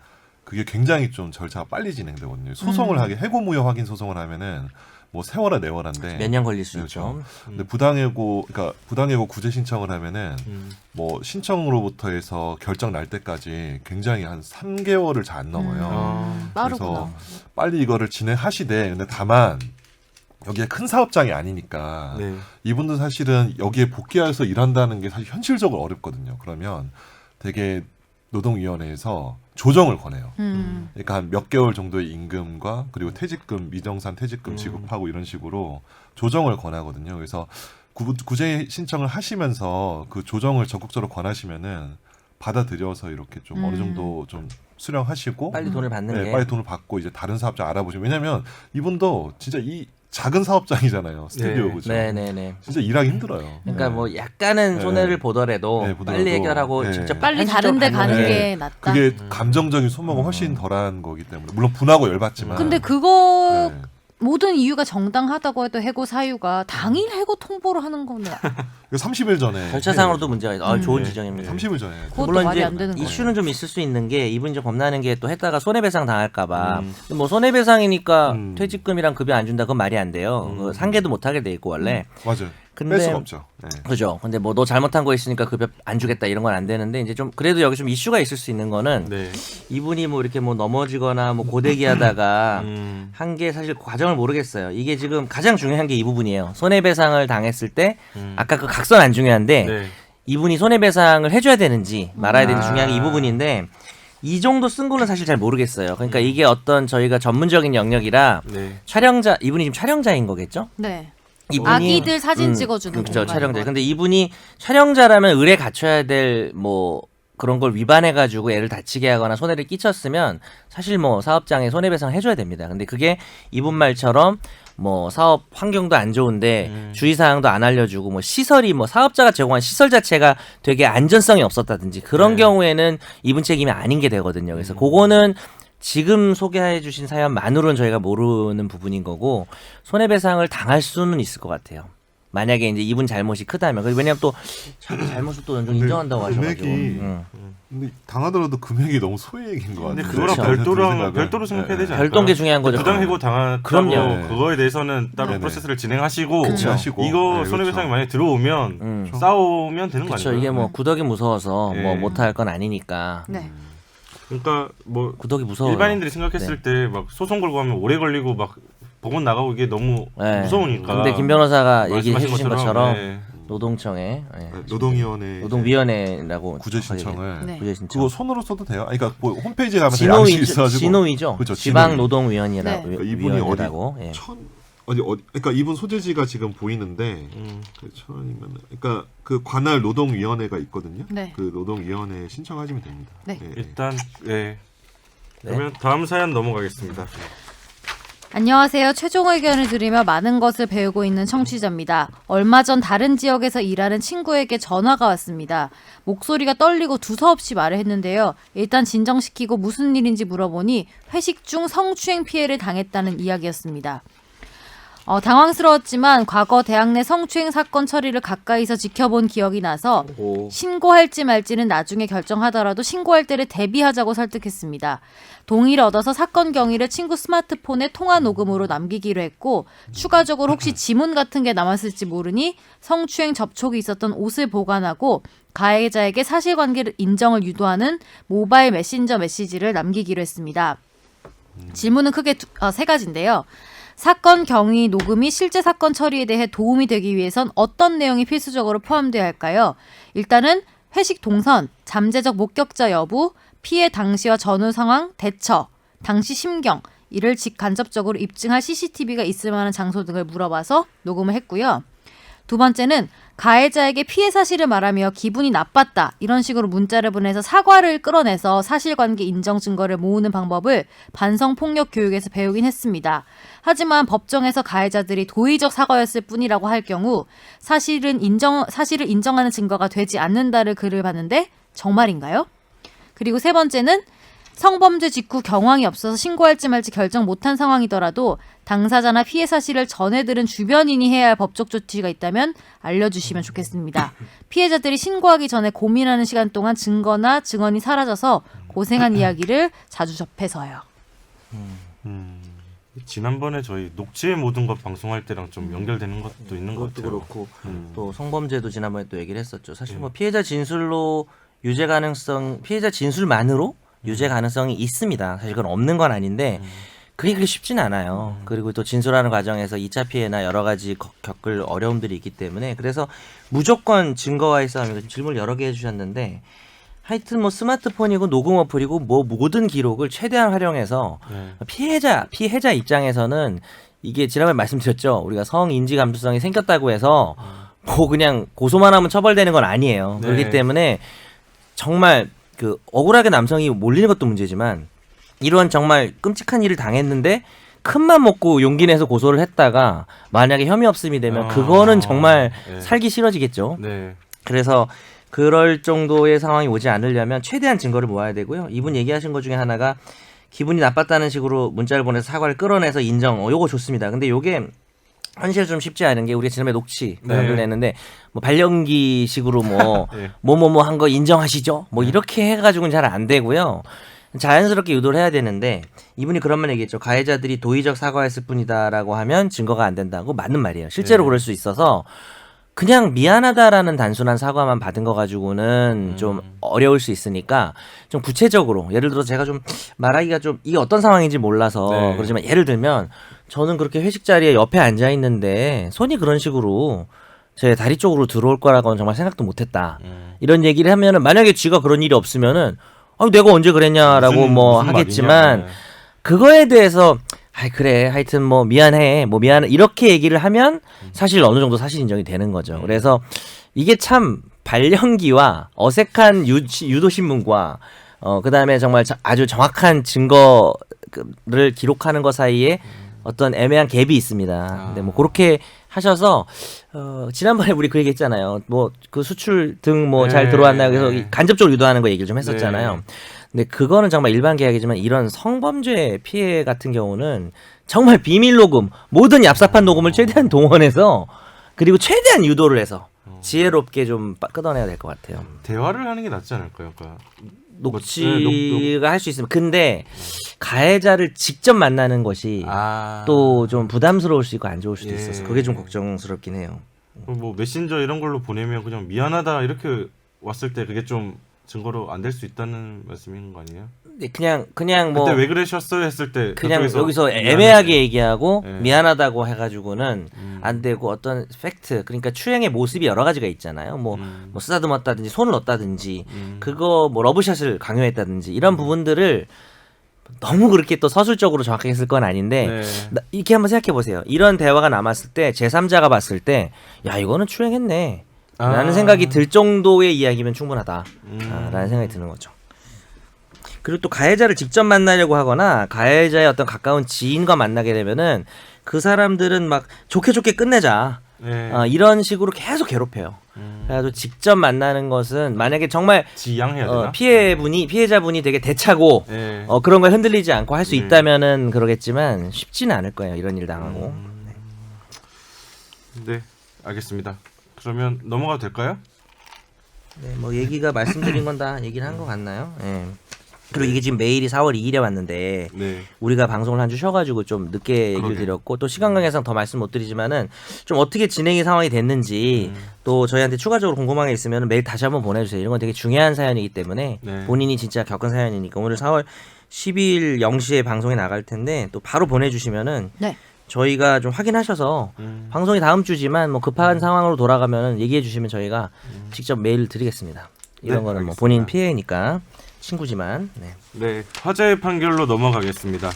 그게 굉장히 좀 절차가 빨리 진행되거든요. 소송을 하게 해고무효 확인 소송을 하면은 뭐 세월아 내월한데 몇 년 걸릴 수 그렇죠. 있죠. 근데 부당해고 구제 신청을 하면은 뭐 신청으로부터 해서 결정 날 때까지 굉장히 한 3개월을 잘 안 넘어요. 빠르구나. 그래서 빨리 이거를 진행하시되 근데 다만 여기에 큰 사업장이 아니니까 네. 이분들 사실은 여기에 복귀해서 일한다는 게 사실 현실적으로 어렵거든요. 그러면 되게 노동위원회에서 조정을 권해요. 그러니까 한 몇 개월 정도의 임금과 그리고 퇴직금, 미정산 퇴직금 지급하고 이런 식으로 조정을 권하거든요. 그래서 구제 신청을 하시면서 그 조정을 적극적으로 권하시면은 받아들여서 이렇게 좀 어느 정도 좀 수령하시고 빨리 돈을 받는 네, 게 빨리 돈을 받고 이제 다른 사업장 알아보시면 왜냐면 이분도 진짜 이 작은 사업장이잖아요. 스튜디오 네. 그죠? 네네네. 진짜 일하기 힘들어요. 그러니까 네. 뭐 약간은 네. 손해를 보더라도 네, 보더라도. 빨리 해결하고 네. 직접 빨리 현실적으로 다른 데 가는 받는 게 낫다. 그게 감정적인 소모가 훨씬 덜한 거기 때문에 물론 분하고 열받지만 근데 그거 네. 모든 이유가 정당하다고 해도 해고 사유가 당일 해고 통보를 하는 거는 30일 전에 절차상으로도 문제가 있어요. 좋은 네. 지적입니다. 30일 전에 그것도 물론 말이 이제 안 되는 거예요. 이슈는 좀 있을 수 있는 게 이분 이제 겁나는 게 또 했다가 손해배상 당할까봐 뭐 손해배상이니까 퇴직금이랑 급여 안 준다 그건 말이 안 돼요. 그 상계도 못 하게 돼 있고 원래. 맞아요. 근데 뺄 수가 없죠. 네. 그죠. 근데 뭐 너 잘못한 거 있으니까 급여 안 주겠다 이런 건 안 되는데 이제 좀 그래도 여기 좀 이슈가 있을 수 있는 거는 네. 이분이 뭐 이렇게 뭐 넘어지거나 뭐 고데기 하다가 음. 한 게 사실 과정을 모르겠어요. 이게 지금 가장 중요한 게 이 부분이에요. 손해배상을 당했을 때 아까 그 각선 안 중요한데 네. 이분이 손해배상을 해줘야 되는지 말아야 되는지 중요한 게 이 부분인데 이 정도 쓴 거는 사실 잘 모르겠어요. 그러니까 이게 어떤 저희가 전문적인 영역이라 네. 촬영자 이분이 지금 촬영자인 거겠죠? 네. 이분이 아기들 사진 찍어주는 그렇죠. 공간인 촬영자. 것 근데 이분이 촬영자라면 의뢰 갖춰야 될 뭐 그런 걸 위반해가지고 애를 다치게 하거나 손해를 끼쳤으면 사실 뭐 사업장에 손해배상 해줘야 됩니다. 근데 그게 이분 말처럼 뭐 사업 환경도 안 좋은데 주의사항도 안 알려주고 뭐 시설이 뭐 사업자가 제공한 시설 자체가 되게 안전성이 없었다든지 그런 경우에는 이분 책임이 아닌 게 되거든요. 그래서 그거는 지금 소개해 주신 사연만으로는 저희가 모르는 부분인 거고 손해배상을 당할 수는 있을 것 같아요. 만약에 이제 이분 잘못이 크다면. 왜냐면 또 잘못을 또 좀 인정한다고 하셔가지고. 근데 당하더라도 금액이 너무 소액인 것 근데 같아요. 그거랑 그렇죠. 별도로 생각해야 되지 않을까요? 별도인 게 중요한 거죠. 부당해고 당했다고 그럼요. 그거에 대해서는 따로 네네. 프로세스를 진행하시고 그쵸. 하시고. 이거 네, 손해배상이 그렇죠. 만약에 들어오면 싸우면 되는 거 그렇죠. 아니에요? 이게 뭐 구덕이 무서워서 네. 뭐 못할 건 아니니까. 네. 그러니까 뭐 구덕이 무서워요. 일반인들이 생각했을 때 막 소송 걸고 하면 오래 걸리고 막 법원 나가고 이게 너무 네. 무서우니까. 근데 김 변호사가 얘기해 말씀하신 주신 것처럼 네. 노동청에 네. 노동위원회 노동위원회라고 구제 신청을 네. 구제 신청. 그거 손으로 써도 돼요? 아니, 그러니까 뭐 홈페이지에 가면 진호위 있어가지고 진호위죠. 그렇죠, 지방 진호위. 노동위원회라고 네. 이분이 위원회라고. 예. 어디 그러니까 이분 소재지가 지금 보이는데 그 1,000원이면 그러니까 그 관할 노동위원회가 있거든요. 네. 그 노동위원회에 신청하시면 됩니다. 네. 일단 그러면 다음 사연 넘어가겠습니다. 안녕하세요. 최종 의견을 들으며 많은 것을 배우고 있는 청취자입니다. 얼마 전 다른 지역에서 일하는 친구에게 전화가 왔습니다. 목소리가 떨리고 두서없이 말을 했는데요. 일단 진정시키고 무슨 일인지 물어보니 회식 중 성추행 피해를 당했다는 이야기였습니다. 당황스러웠지만 과거 대학 내 성추행 사건 처리를 가까이서 지켜본 기억이 나서 신고할지 말지는 나중에 결정하더라도 신고할 때를 대비하자고 설득했습니다. 동의를 얻어서 사건 경위를 친구 스마트폰에 통화 녹음으로 남기기로 했고 추가적으로 혹시 지문 같은 게 남았을지 모르니 성추행 접촉이 있었던 옷을 보관하고 가해자에게 사실관계를 인정을 유도하는 모바일 메신저 메시지를 남기기로 했습니다. 질문은 크게 세 가지인데요. 사건 경위 녹음이 실제 사건 처리에 대해 도움이 되기 위해선 어떤 내용이 필수적으로 포함되어야 할까요? 일단은 회식 동선, 잠재적 목격자 여부, 피해 당시와 전후 상황, 대처, 당시 심경, 이를 직간접적으로 입증할 CCTV가 있을 만한 장소 등을 물어봐서 녹음을 했고요. 두 번째는 가해자에게 피해 사실을 말하며 기분이 나빴다 이런 식으로 문자를 보내서 사과를 끌어내서 사실관계 인정 증거를 모으는 방법을 반성폭력 교육에서 배우긴 했습니다. 하지만 법정에서 가해자들이 도의적 사과였을 뿐이라고 할 경우 사실을 인정하는 증거가 되지 않는다를 글을 봤는데 정말인가요? 그리고 세 번째는 성범죄 직후 경황이 없어서 신고할지 말지 결정 못한 상황이더라도 당사자나 피해 사실을 전해 들은 주변인이 해야 할 법적 조치가 있다면 알려주시면 좋겠습니다. 피해자들이 신고하기 전에 고민하는 시간 동안 증거나 증언이 사라져서 고생한 이야기를 자주 접해서요. 지난번에 저희 녹취의 모든 것 방송할 때랑 좀 연결되는 것도 있는 것 그것도 같아요. 그렇고 또 성범죄도 지난번에 또 얘기를 했었죠. 사실 뭐 피해자 진술로 유죄 가능성, 피해자 진술만으로 유죄 가능성이 있습니다. 사실 그건 없는 건 아닌데 그게 그렇게 쉽진 않아요. 그리고 또 진술하는 과정에서 2차 피해나 여러 가지 겪을 어려움들이 있기 때문에 그래서 무조건 증거와의 싸움이고 질문을 여러 개 해주셨는데 하여튼 뭐 스마트폰이고 녹음 어플이고 뭐 모든 기록을 최대한 활용해서 피해자 입장에서는 이게 지난번에 말씀드렸죠. 우리가 성인지 감수성이 생겼다고 해서 뭐 그냥 고소만 하면 처벌되는 건 아니에요. 네. 그렇기 때문에 정말 그 억울하게 남성이 몰리는 것도 문제지만 이런 정말 끔찍한 일을 당했는데 큰맘 먹고 용기 내서 고소를 했다가 만약에 혐의 없음이 되면 그거는 정말 네. 살기 싫어지겠죠. 네. 그래서 그럴 정도의 상황이 오지 않으려면 최대한 증거를 모아야 되고요. 이분 얘기하신 것 중에 하나가 기분이 나빴다는 식으로 문자를 보내서 사과를 끌어내서 인정. 요거 좋습니다. 근데 요게 현실 좀 쉽지 않은 게 우리가 지난번에 녹취 연결 냈는데 뭐 발령기식으로 뭐 한 거 인정하시죠? 뭐 이렇게 해가지고는 잘 안 되고요. 자연스럽게 유도를 해야 되는데 이분이 그런 말 얘기했죠. 가해자들이 도의적 사과했을 뿐이다라고 하면 증거가 안 된다고 맞는 말이에요. 실제로 그럴 수 있어서 그냥 미안하다라는 단순한 사과만 받은 거 가지고는 좀 어려울 수 있으니까 좀 구체적으로 예를 들어 제가 좀 말하기가 좀 이게 어떤 상황인지 몰라서 네. 그러지만 예를 들면 저는 그렇게 회식 자리에 옆에 앉아 있는데 손이 그런 식으로 제 다리 쪽으로 들어올 거라고는 정말 생각도 못했다. 이런 얘기를 하면은 만약에 쥐가 그런 일이 없으면은 내가 언제 그랬냐라고 뭐 무슨 하겠지만 말이냐. 그거에 대해서 그래 하여튼 뭐 미안해 이렇게 얘기를 하면 사실 어느 정도 사실 인정이 되는 거죠. 그래서 이게 참 발령기와 어색한 유도신문과 그다음에 정말 아주 정확한 증거를 기록하는 것 사이에 어떤 애매한 갭이 있습니다. 근데 뭐 그렇게 하셔서 지난번에 우리 그 얘기했잖아요. 뭐 그 수출 등 뭐 잘 네. 들어왔나요? 그래서 간접적으로 유도하는 거 얘기를 좀 했었잖아요. 네. 근데 그거는 정말 일반 계약이지만 이런 성범죄 피해 같은 경우는 정말 비밀 녹음, 모든 얍삽한 녹음을 최대한 동원해서 그리고 최대한 유도를 해서 지혜롭게 좀 끊어내야 될 것 같아요. 대화를 하는 게 낫지 않을까요? 그러니까 녹취가 할 수 있으면 근데 가해자를 직접 만나는 것이 또 좀 부담스러울 수 있고 안 좋을 수도 예. 있어서 그게 좀 걱정스럽긴 해요. 뭐 메신저 이런 걸로 보내면 그냥 미안하다 이렇게 왔을 때 그게 좀 증거로 안 될 수 있다는 말씀인 거 아니에요? 근데 그냥 뭐 그때 왜 그러셨어요 했을 때 그냥 저쪽에서 여기서 미안해. 애매하게 얘기하고 예. 미안하다고 해가지고는 안 되고 어떤 팩트 그러니까 추행의 모습이 여러 가지가 있잖아요. 뭐 쓰다듬었다든지 손을 넣었다든지 그거 뭐 러브샷을 강요했다든지 이런 부분들을 너무 그렇게 또 서술적으로 정확하게 쓸 건 아닌데 네. 이렇게 한번 생각해 보세요. 이런 대화가 남았을 때 제3자가 봤을 때 야 이거는 추행했네 라는 생각이 들 정도의 이야기면 충분하다 라는 생각이 드는 거죠. 그리고 또 가해자를 직접 만나려고 하거나 가해자의 어떤 가까운 지인과 만나게 되면은 그 사람들은 막 좋게 끝내자 네. 이런 식으로 계속 괴롭혀요. 그래서 직접 만나는 것은 만약에 정말 지양해야 되나? 피해자분이 되게 대차고 네. 그런 걸 흔들리지 않고 할 수 있다면은 그러겠지만 쉽지는 않을 거예요. 이런 일 당하고. 네, 알겠습니다. 그러면 넘어가도 될까요? 네, 뭐 얘기가 말씀드린 건 다 얘기를 한 것 같나요? 네. 그리고 이게 지금 메일이 4월 2일에 왔는데 네. 우리가 방송을 한 주 쉬어가지고 좀 늦게 얘기를 그러게. 드렸고 또 시간 관계상 더 말씀 못 드리지만은 좀 어떻게 진행이 상황이 됐는지 또 저희한테 추가적으로 궁금한 게 있으면 메일 다시 한번 보내주세요. 이런 건 되게 중요한 사연이기 때문에 네. 본인이 진짜 겪은 사연이니까 오늘 4월 12일 0시에 방송이 나갈 텐데 또 바로 보내주시면은 네. 저희가 좀 확인하셔서 방송이 다음 주지만 뭐 급한 상황으로 돌아가면은 얘기해 주시면 저희가 직접 메일 드리겠습니다. 이런 네, 거는 뭐 알겠습니다. 본인 피해니까 친구지만. 네. 네, 화재의 판결로 넘어가겠습니다.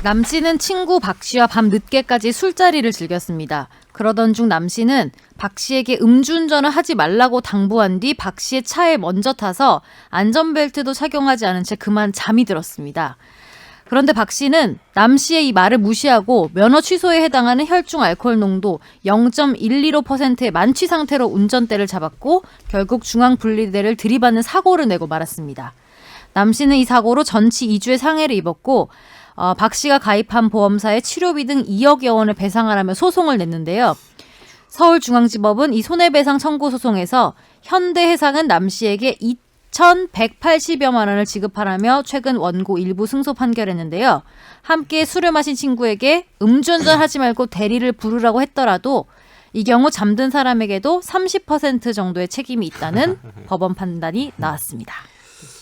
남 씨는 친구 박 씨와 밤 늦게까지 술자리를 즐겼습니다. 그러던 중 남 씨는 박 씨에게 음주운전을 하지 말라고 당부한 뒤 박 씨의 차에 먼저 타서 안전벨트도 착용하지 않은 채 그만 잠이 들었습니다. 그런데 박 씨는 남 씨의 이 말을 무시하고 면허 취소에 해당하는 혈중 알코올 농도 0.115%의 만취 상태로 운전대를 잡았고 결국 중앙분리대를 들이받는 사고를 내고 말았습니다. 남 씨는 이 사고로 전치 2주의 상해를 입었고 박 씨가 가입한 보험사에 치료비 등 2억여 원을 배상하라며 소송을 냈는데요. 서울중앙지법은 이 손해배상 청구 소송에서 현대해상은 남 씨에게 2,180여만 원을 지급하라며 최근 원고 일부 승소 판결했는데요. 함께 술을 마신 친구에게 음주운전하지 말고 대리를 부르라고 했더라도 이 경우 잠든 사람에게도 30% 정도의 책임이 있다는 법원 판단이 나왔습니다.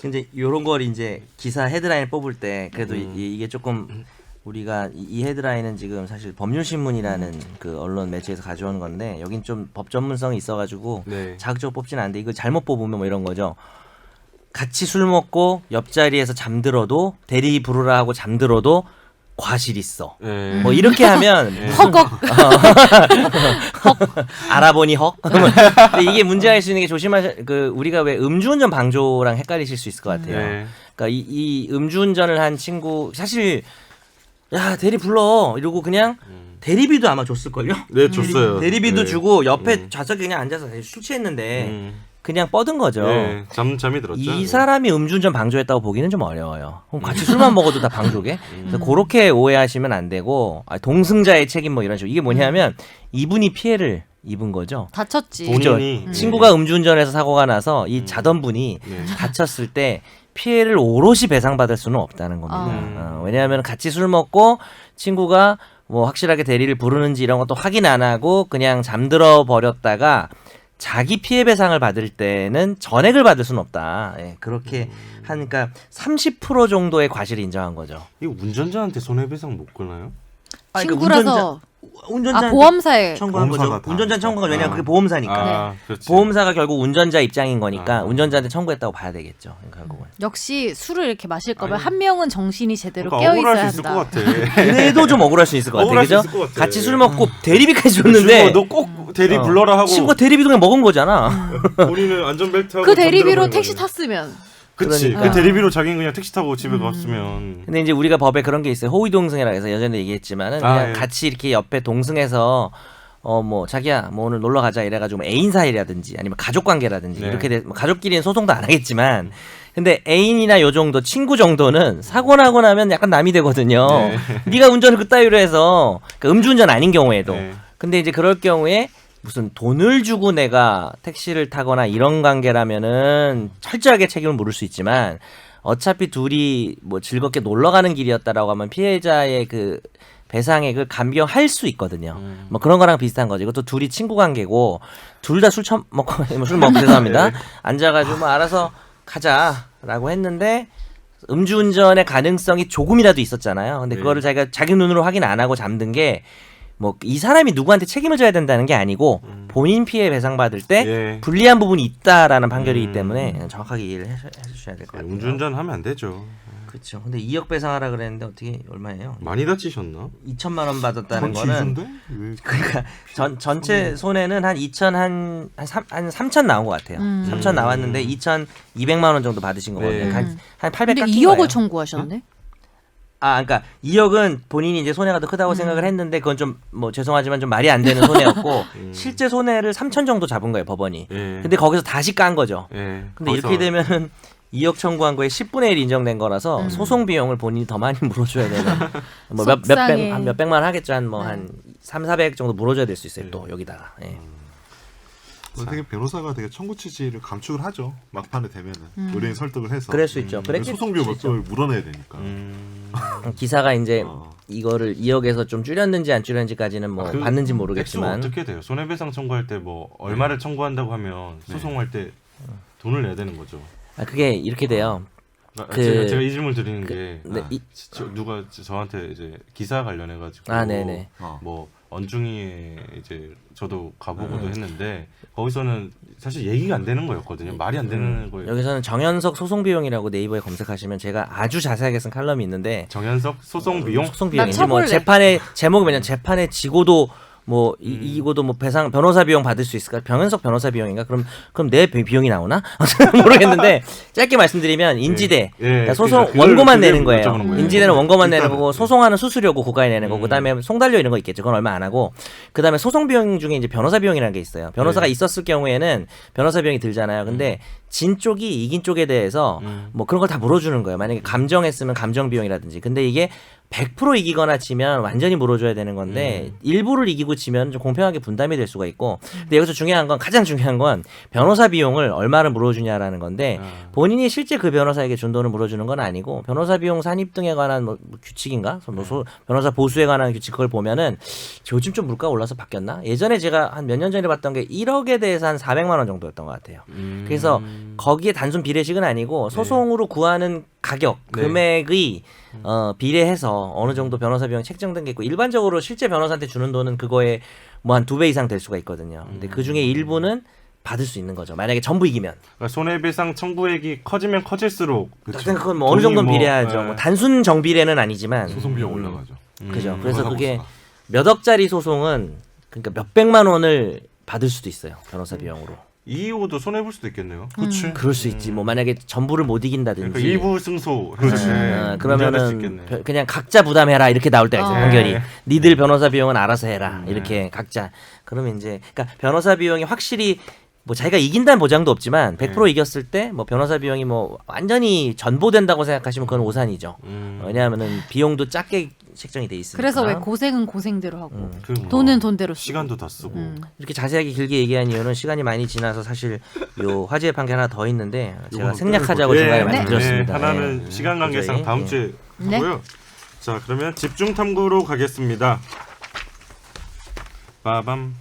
근데 이런 걸 이제 기사 헤드라인을 뽑을 때 그래도 이게 조금 우리가 이 헤드라인은 지금 사실 법률신문이라는 그 언론 매체에서 가져온 건데 여긴 좀 법 전문성이 있어가지고 네. 자극적으로 뽑지는 않는데 이거 잘못 뽑으면 뭐 이런 거죠. 같이 술 먹고 옆자리에서 잠들어도 대리 부르라 하고 잠들어도 과실 있어. 네. 뭐 이렇게 하면 허걱. 알아보니 헉. 근데 이게 문제가 있을 수 있는 게 그 우리가 왜 음주운전 방조랑 헷갈리실 수 있을 것 같아요. 네. 그러니까 이 음주운전을 한 친구 사실 야 대리 불러 이러고 그냥 대리비도 아마 줬을걸요? 네, 줬어요. 대리비도 네. 주고 옆에 좌석에 그냥 앉아서 술 취했는데 그냥 뻗은 거죠. 네, 잠이 들었죠. 이 사람이 음주운전 방조했다고 보기는 좀 어려워요. 그럼 같이 술만 먹어도 다 방조게? 그래서 그렇게 오해하시면 안 되고 동승자의 책임 뭐 이런 식으로 이게 뭐냐면 이분이 피해를 입은 거죠. 다쳤지. 본인이 친구가 음주운전해서 사고가 나서 이 자던 분이 네. 다쳤을 때 피해를 오롯이 배상받을 수는 없다는 겁니다. 왜냐하면 같이 술 먹고 친구가 뭐 확실하게 대리를 부르는지 이런 것도 확인 안 하고 그냥 잠들어 버렸다가 자기 피해 배상을 받을 때는 전액을 받을 수는 없다. 예, 그렇게 하니까 30% 정도의 과실을 인정한 거죠. 이거 운전자한테 손해배상 못 거나요? 친구라서 운전자 보험사에 청구한 거죠. 보험사가 다 운전자 청구가 왜냐면 아. 그게 보험사니까. 아, 그렇지. 보험사가 결국 운전자 입장인 거니까 아. 운전자한테 청구했다고 봐야 되겠죠. 결국은. 역시 술을 이렇게 마실 거면 아니. 한 명은 정신이 제대로 그러니까 깨어 억울할 있어야 수 있을 한다. 것 같아. 그래도 좀 억울할 수 있을 것 같아. 억울할 수 그죠? 있을 것 같아. 같이 술 먹고 대리비까지 줬는데 너꼭 대리 불러라 하고 친구가 대리비도 그냥 먹은 거잖아. 본인은 안전벨트 하고 그 대리비로 잠들어버린 택시 거네. 탔으면 그치. 그러니까. 그 대리비로 자기는 그냥 택시 타고 집에 갔으면. 근데 이제 우리가 법에 그런 게 있어요. 호의동승이라고 해서 예전에 얘기했지만은 아, 그냥 예. 같이 이렇게 옆에 동승해서 뭐 자기야 뭐 오늘 놀러 가자 이래가지고 애인 사이라든지 아니면 가족 관계라든지 네. 이렇게 뭐 가족끼리는 소송도 안 하겠지만 근데 애인이나 요 정도 친구 정도는 사고 나고 나면 약간 남이 되거든요. 네. 네가 운전을 그따위로 해서 그러니까 음주운전 아닌 경우에도 네. 근데 이제 그럴 경우에 무슨 돈을 주고 내가 택시를 타거나 이런 관계라면은 철저하게 책임을 물을 수 있지만 어차피 둘이 뭐 즐겁게 놀러 가는 길이었다라고 하면 피해자의 그 배상액을 감경할 수 있거든요. 뭐 그런 거랑 비슷한 거죠. 이것도 둘이 친구 관계고 둘 다 술 먹고 술 먹고 죄송합니다. 앉아가지고 뭐 알아서 가자라고 했는데 음주운전의 가능성이 조금이라도 있었잖아요. 근데 그거를 자기가 자기 눈으로 확인 안 하고 잠든 게 뭐 이 사람이 누구한테 책임을 져야 된다는 게 아니고 본인 피해 배상받을 때 예. 불리한 부분이 있다라는 판결이기 때문에 정확하게 이해를 해주셔야 될 것 같아요. 운전전 하면 안 되죠. 그렇죠. 근데 2억 배상하라 그랬는데 어떻게 얼마예요? 많이 다치셨나? 2천만 원 받았다는 거는 이순데? 왜? 그러니까 전체 손해는 한 3천 나온 것 같아요. 3천 나왔는데 2,200만 원 정도 받으신 거거든요. 네. 한 800 근데 깎인 2억을 거예요. 청구하셨네. 그러니까 2억은 본인이 이제 손해가 더 크다고 생각을 했는데 그건 좀 뭐 죄송하지만 좀 말이 안 되는 손해였고 실제 손해를 3천 정도 잡은 거예요 법원이. 예. 근데 거기서 다시 깐 거죠. 예. 근데 거기서 이렇게 되면은 2억 청구한 거에 10분의 1 인정된 거라서 소송 비용을 본인이 더 많이 물어줘야 되는 뭐 속상해. 몇백만 원 하겠죠. 한 뭐 한 3,400 정도 물어줘야 될 수 있어요. 또 여기다가. 예. 되게 변호사가 되게 청구 취지를 감축을 하죠. 막판에 되면은 의뢰인 설득을 해서. 그럴 수 있죠. 그랬겠- 소송비 수 있죠. 을 물어내야 되니까. 기사가 이제 어. 이거를 2억에서 좀 줄였는지 안 줄였는지까지는 뭐 그 봤는지 액수가 모르겠지만 어떻게 돼요? 손해배상 청구할 때 뭐 얼마를 청구한다고 하면 소송할 때 돈을 내야 되는 거죠. 그게 이렇게 돼요. 제가 이 질문 드리는 게 네, 누가 저한테 이제 기사 관련해 가지고 네네. 뭐 언중이에 이제 저도 가보고도 했는데 거기서는 사실 얘기가 안 되는 거였거든요. 말이 안 되는 거예요. 여기서는 정현석 소송 비용이라고 네이버에 검색하시면 제가 아주 자세하게 쓴 칼럼이 있는데 정현석 소송 비용 소송 나 비용인지 뭐 쳐볼래. 재판에 제목이 뭐냐면 재판에 지고도 뭐 이기고도 뭐 배상 변호사 비용 받을 수 있을까? 병현석 변호사 비용인가? 그럼 내 비용이 나오나? 모르겠는데 짧게 말씀드리면 인지대 그러니까 소송 그러니까 원고만 그걸 내는 거예요. 여쭤보는 거예요. 인지대는 원고만 내는 일단은, 거고 소송하는 수수료고 고가에 내는 거고 그다음에 송달료 이런 거 있겠죠. 그건 얼마 안 하고 그다음에 소송 비용 중에 이제 변호사 비용이라는 게 있어요. 변호사가 있었을 경우에는 변호사 비용이 들잖아요. 근데 진 쪽이 이긴 쪽에 대해서 뭐 그런 걸 다 물어주는 거예요. 만약에 감정했으면 감정 비용이라든지. 근데 이게 100% 이기거나 지면 완전히 물어줘야 되는 건데 일부를 이기고 지면 좀 공평하게 분담이 될 수가 있고 근데 여기서 중요한 건 가장 중요한 건 변호사 비용을 얼마를 물어주냐라는 건데 본인이 실제 그 변호사에게 준 돈을 물어주는 건 아니고 변호사 비용 산입 등에 관한 뭐 규칙인가 변호사 보수에 관한 규칙 그걸 보면은 요즘 좀 물가가 올라서 바뀌었나 예전에 제가 한 몇 년 전에 봤던 게 1억에 대해서 한 400만 원 정도였던 것 같아요. 그래서 거기에 단순 비례식은 아니고 소송으로 구하는 가격 금액의 비례해서 어느 정도 변호사 비용이 책정된 게 있고 일반적으로 실제 변호사한테 주는 돈은 그거에 뭐 한 2배 이상 될 수가 있거든요. 근데 그 중에 일부는 받을 수 있는 거죠. 만약에 전부 이기면. 그러니까 손해배상 청구액이 커지면 커질수록 그건 뭐 어느 정도는 비례하죠. 뭐 단순 정비례는 아니지만. 소송 비용 올라가죠. 그죠. 그래서 그게 몇 억짜리 소송은 그러니까 몇 백만 원을 받을 수도 있어요. 변호사 비용으로. 이의호도 손해 볼 수도 있겠네요. 그렇지. 그럴 수 있지. 뭐 만약에 전부를 못 이긴다든지. 그러니까 일부 승소. 그러면은 그냥 각자 부담해라 이렇게 나올 때가 있어요. 판결이. 니들 변호사 비용은 알아서 해라. 이렇게 각자. 그러면 이제 그러니까 변호사 비용이 확실히 뭐 자기가 이긴다는 보장도 없지만 100% 이겼을 때 뭐 변호사 비용이 뭐 완전히 전보된다고 생각하시면 그건 오산이죠. 왜냐하면은 비용도 작게 책정이 돼 있으니까. 그래서 왜 고생은 고생대로 하고 뭐 돈은 돈대로 쓰고. 시간도 다 쓰고. 이렇게 자세하게 길게 얘기한 이유는 시간이 많이 지나서 사실 요 화제의 판결 하나 더 있는데 제가 요거는 생략하자고 예, 중간에 네. 말씀드렸습니다. 하나는 예. 시간 관계상 도저히, 다음 예. 주에 네. 하고요. 자, 그러면 집중 탐구로 가겠습니다. 빠밤.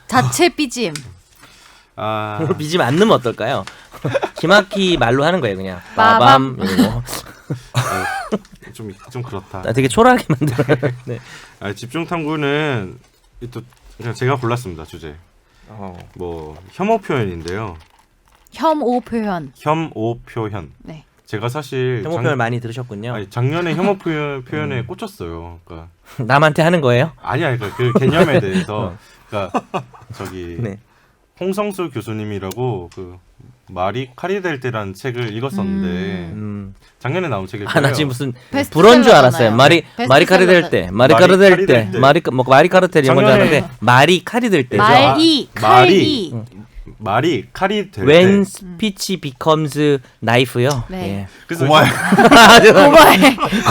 자체 삐짐. 아, 비지면 안 넣으면 어떨까요? 기막히 말로 하는 거예요 그냥. 빠밤. 빠밤. 이러고. 좀 그렇다. 나 되게 초라하게 만들어요. 네. 아, 집중 탐구는 또 그냥 제가 골랐습니다 주제. 뭐 혐오 표현인데요. 혐오 표현. 혐오 표현. 네. 제가 사실 혐오 표현 많이 들으셨군요. 아니, 작년에 혐오 표현에 꽂혔어요. 그러니까 남한테 하는 거예요? 아니야, 그러니까 그 개념에 대해서 그러니까 저기 네. 홍성수 교수님이라고 그 말이 칼이 될 때라는 책을 읽었었는데 작년에 나온 책일 거예요. 나 지금 무슨 베스트셀러잖아요. 불어인 줄 알았어요. 말이 칼이 될 때, 말이 칼이 될 때, 말이 카르텔 이런 건 줄 알았는데 말이 칼이 될 때죠. 말이 칼이. 말이 칼이 될 When 때. speech becomes knife요. 네. 그래서 고마해.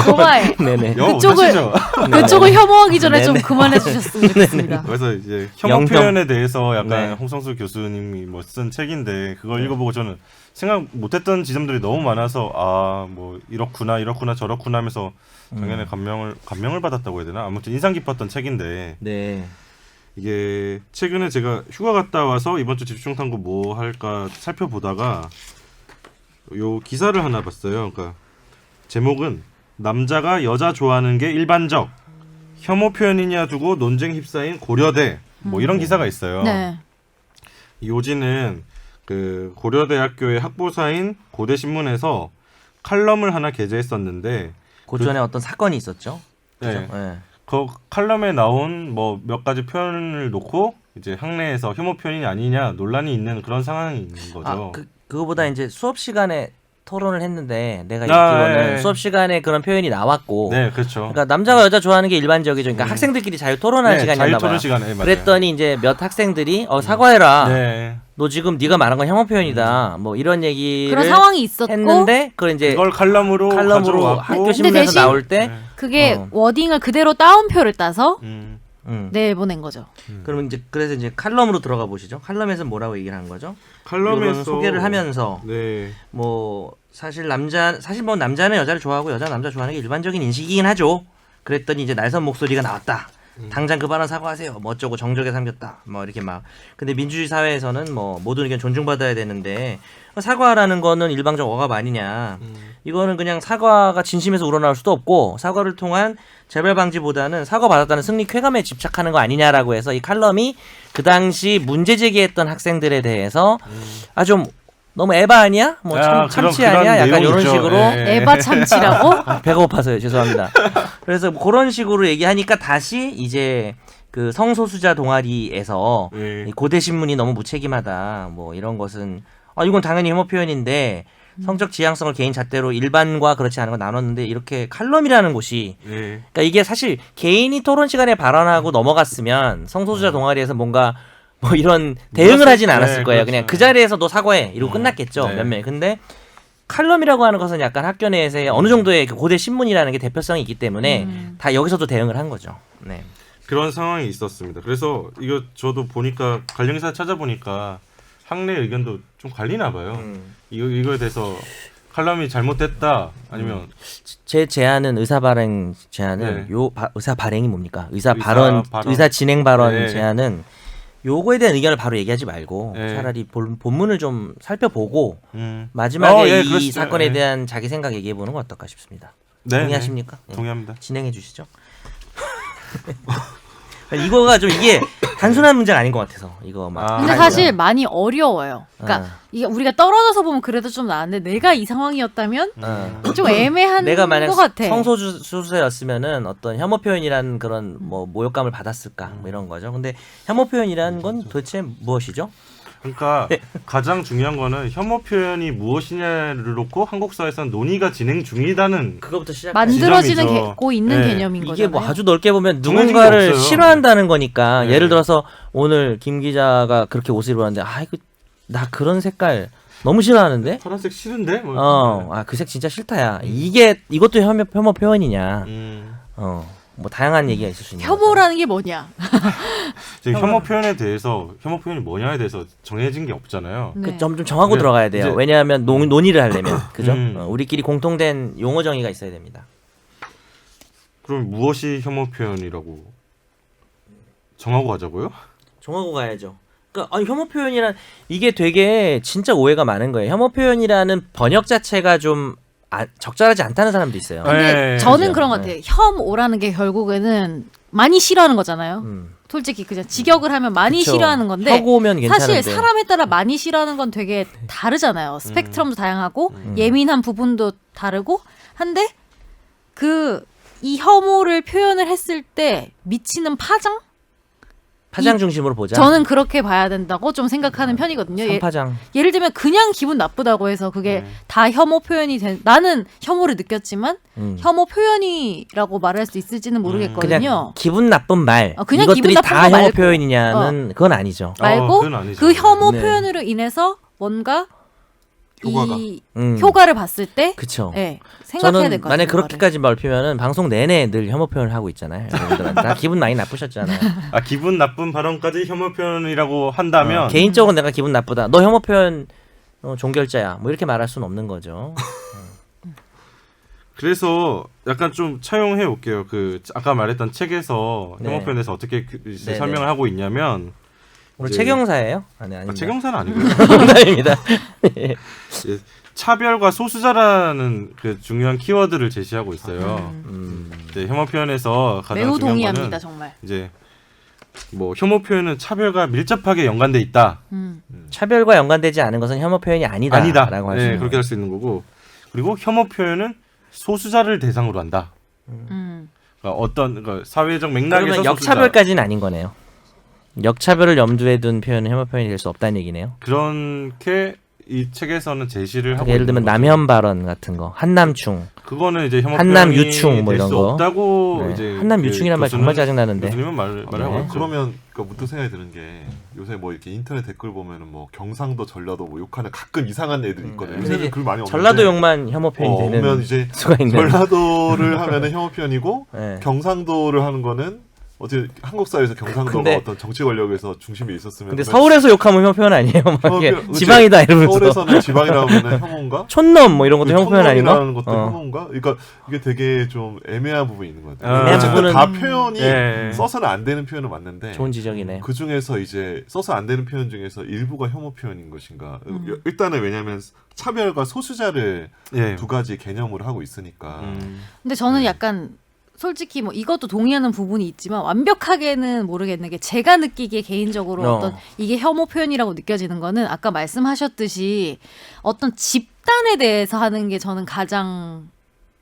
고마해. 네네. 영어 그쪽을 못하시죠? 그쪽을 혐오하기 전에 좀 네네. 그만해 주셨으면 좋겠습니다. 그래서 이제 혐오 영평. 표현에 대해서 약간 네. 홍성수 교수님이 뭐 쓴 책인데 그걸 읽어보고 저는 생각 못했던 지점들이 너무 많아서 아 뭐 이렇구나 저렇구나 하면서 작년에 감명을 받았다고 해야 되나 아무튼 인상 깊었던 책인데 네. 이게 최근에 제가 휴가 갔다 와서 이번 주 집중 탐구 뭐 할까 살펴보다가 요 기사를 하나 봤어요. 그러니까 제목은 남자가 여자 좋아하는 게 일반적 혐오 표현이냐 두고 논쟁 휩싸인 고려대 뭐 이런 기사가 있어요. 네. 요지는 그 고려대학교의 학부사인 고대신문에서 칼럼을 하나 게재했었는데 그 전에 어떤 사건이 있었죠. 그죠? 네. 네. 그 칼럼에 나온 뭐 몇 가지 표현을 놓고 이제 학내에서 혐오 표현이 아니냐 논란이 있는 그런 상황이 있는 거죠. 그거보다 이제 수업 시간에 토론을 했는데 내가 아, 읽기로는 예. 수업 시간에 그런 표현이 나왔고 네, 그렇죠. 그러니까 남자가 여자 좋아하는 게 일반적이죠. 그러니까 학생들끼리 자유 토론하는 네, 시간이었나 봐요. 자유 토론 시간에 맞아요. 그랬더니 이제 몇 학생들이 사과해라. 네. 너 지금 네가 말한 건 혐오 표현이다. 뭐 이런 얘기를 그런 상황이 있었고 했는데 그걸 이제 이걸 칼럼으로 가져왔고 학교 근데 신문에서 대신 나올 때 네. 그게 워딩을 그대로 따옴표를 따서 음. 내보낸 거죠. 그러면 이제 그래서 이제 칼럼으로 들어가 보시죠. 칼럼에서 뭐라고 얘기를 한 거죠? 칼럼에서 이거는 소개를 하면서 네. 뭐 사실 뭐 남자는 여자를 좋아하고 여자 남자 좋아하는 게 일반적인 인식이긴 하죠. 그랬더니 이제 날선 목소리가 나왔다. 당장 그 발언 사과하세요. 뭐 어쩌고 정적에 삼겼다. 뭐 이렇게 막. 근데 민주주의 사회에서는 뭐 모든 의견 존중받아야 되는데 사과라는 거는 일방적 억압 아니냐. 이거는 그냥 사과가 진심에서 우러나올 수도 없고 사과를 통한 재발 방지보다는 사과 받았다는 승리 쾌감에 집착하는 거 아니냐라고 해서 이 칼럼이 그 당시 문제 제기했던 학생들에 대해서 아 좀 너무 에바 아니야? 뭐 참치 아니야? 약간 이런 식으로 에바 참치라고? 배가 고파서요. 죄송합니다. 그래서 뭐 그런 식으로 얘기하니까 다시 이제 그 성소수자 동아리에서 이 고대 신문이 너무 무책임하다. 뭐 이런 것은 이건 당연히 혐오 표현인데 성적 지향성을 개인 잣대로 일반과 그렇지 않은 거 나눴는데 이렇게 칼럼이라는 곳이 그러니까 이게 사실 개인이 토론 시간에 발언하고 넘어갔으면 성소수자 동아리에서 뭔가 뭐 이런 대응을 하진 않았을 거예요. 그렇죠. 그냥 그 자리에서 너 사과해 이러고 끝났겠죠. 네. 몇 명. 근데 칼럼이라고 하는 것은 약간 학교 내에서의 어느 정도의 그 고대 신문이라는 게 대표성이 있기 때문에 다 여기서도 대응을 한 거죠. 네. 그런 상황이 있었습니다. 그래서 이거 저도 보니까 관련 기사 찾아보니까 학내 의견도 좀 갈리나 봐요. 이거에 대해서 칼럼이 잘못됐다 아니면 제 제안은 의사 발행 제안은 의사 발행이 뭡니까? 의사 발언 의사 진행 발언 제안은 요거에 대한 의견을 바로 얘기하지 말고 차라리 본문을 좀 살펴보고 마지막에 이 그러시죠. 사건에 대한 자기 생각 얘기해 보는 건 어떨까 싶습니다. 네, 동의하십니까? 네. 동의합니다. 진행해 주시죠. 이거가 좀 이게 단순한 문제가 아닌 것 같아서 이거 막. 근데 사실 많이 어려워요. 그러니까 이게 우리가 떨어져서 보면 그래도 좀 나은데 내가 이 상황이었다면 좀 애매한 내가 만약 것 같아. 성소수자였으면은 어떤 혐오 표현이라는 그런 뭐 모욕감을 받았을까 뭐 이런 거죠. 근데 혐오 표현이라는 건 도대체 무엇이죠? 그러니까 가장 중요한 거는 혐오 표현이 무엇이냐를 놓고 한국 사회에서는 논의가 진행 중이다는 그거부터 시작. 만들어지는 지점이죠. 고 있는 네. 개념인 거잖아요. 이게 뭐 아주 넓게 보면 정해진 게 누군가를 없어요. 싫어한다는 거니까 네. 예를 들어서 오늘 김 기자가 그렇게 옷을 입었는데 이거 나 그런 색깔 너무 싫어하는데 파란색 싫은데? 뭐 그 색 진짜 싫다야. 이것도 혐오 표현이냐. 뭐 다양한 얘기가 있을 수 있는 혐오라는 게 뭐냐? 지금 혐오 표현에 대해서 혐오 표현이 뭐냐에 대해서 정해진 게 없잖아요. 네. 좀 정하고 네. 들어가야 돼요. 이제- 왜냐하면 논의를 하려면 그죠? 음. 우리끼리 공통된 용어 정의가 있어야 됩니다. 그럼 무엇이 혐오 표현이라고 정하고 가자고요? 정하고 가야죠. 그러니까 혐오 표현이란 이게 되게 진짜 오해가 많은 거예요. 혐오 표현이라는 번역 자체가 좀 적절하지 않다는 사람도 있어요. 근데 네, 저는 그죠? 그런 것 같아요. 혐오라는 게 결국에는 많이 싫어하는 거잖아요. 솔직히 그냥 직역을 하면 많이 그쵸. 싫어하는 건데 혐오면 괜찮은데. 사실 사람에 따라 많이 싫어하는 건 되게 다르잖아요. 스펙트럼도 다양하고 예민한 부분도 다르고 한데 이 혐오를 표현을 했을 때 미치는 파장 중심으로 보자. 저는 그렇게 봐야 된다고 좀 생각하는 편이거든요. 삼파장. 예를 들면 그냥 기분 나쁘다고 해서 그게 다 혐오 표현이 나는 혐오를 느꼈지만 혐오 표현이라고 말할 수 있을지는 모르겠거든요. 그냥 기분 나쁜 말. 그냥 이것들이 기분 나쁜 다 거 혐오 말고. 표현이냐는 그건 아니죠. 말고 그건 아니죠. 그 혐오 네. 표현으로 인해서 뭔가 효과가. 이 음. 효과를 봤을 때 그쵸. 네, 생각해야 저는 될 것 같아요. 만약 그거를. 그렇게까지 넓히면은 방송 내내 늘 혐오 표현을 하고 있잖아요. 여러분들한테 다 기분 많이 나쁘셨잖아요. 기분 나쁜 발언까지 혐오 표현이라고 한다면 개인적으로 내가 기분 나쁘다. 너 혐오 표현 종결자야. 뭐 이렇게 말할 수는 없는 거죠. 그래서 약간 좀 차용해 볼게요. 아까 말했던 책에서 네. 혐오 표현에서 어떻게 네네. 설명을 하고 있냐면 오늘 이제- 최경사예요? 아닙니다. 최경사는 아니고요. 농담입니다. 이제 차별과 소수자라는 그 중요한 키워드를 제시하고 있어요. 이제 혐오 표현에서 가장 매우 중요한 동의합니다. 거는 정말. 이제 뭐 혐오 표현은 차별과 밀접하게 연관돼 있다. 차별과 연관되지 않은 것은 혐오 표현이 아니다라고 아니다. 하시는 네, 그렇게 할 수 있는 거고. 그리고 혐오 표현은 소수자를 대상으로 한다. 그러니까 그러니까 사회적 맥락에서 그러면 소수자. 역차별까지는 아닌 거네요. 역차별을 염두에 둔 표현은 혐오 표현이 될 수 없다는 얘기네요. 그렇게 이 책에서는 제시를 하고 예를 들면 있는 거죠. 남혐 발언 같은 거, 한남충, 그거는 이제 혐오 한남 표현이 유충 뭐 이런 될수 거. 없다고 네. 이제 한남 유충이란 말 정말 짜증나는데. 교수님은 말을 네. 하고 있죠. 그러면 문득 생각이 드는 게 요새 뭐 이렇게 인터넷 댓글 보면은 뭐 경상도 전라도 뭐 욕하는 가끔 이상한 애들이 있거든요. 근데 요새는 글 많이 없는데 전라도 욕만 혐오 표현이 오면 되는 이제 수가 있는. 전라도를 하면은 혐오 표현이고 네. 경상도를 하는 거는 어떻게 한국 사회에서 경상도가 근데- 어떤 정치 권력에서 중심에 있었으면 근데 서울에서 욕하면 혐오 표현 아니에요? 막 이게 그치. 지방이다 이러면서 서울에서는 지방이라고 하면 혐오인가? 촌놈 뭐 이런 것도 혐오 표현 아닌가? 촌놈이라는 것도 혐오인가? 그러니까 이게 되게 좀 애매한 부분이 있는 것 같아요. 아, 어쨌든 부분은- 다 표현이 예. 써서는 안 되는 표현은 맞는데 좋은 지적이네. 그 중에서 이제 써서 안 되는 표현 중에서 일부가 혐오 표현인 것인가? 일단은 왜냐하면 차별과 소수자를 예. 두 가지 개념으로 하고 있으니까. 근데 저는 약간 솔직히 뭐 이것도 동의하는 부분이 있지만 완벽하게는 모르겠는 게 제가 느끼기에 개인적으로 어떤 이게 혐오 표현이라고 느껴지는 거는 아까 말씀하셨듯이 어떤 집단에 대해서 하는 게 저는 가장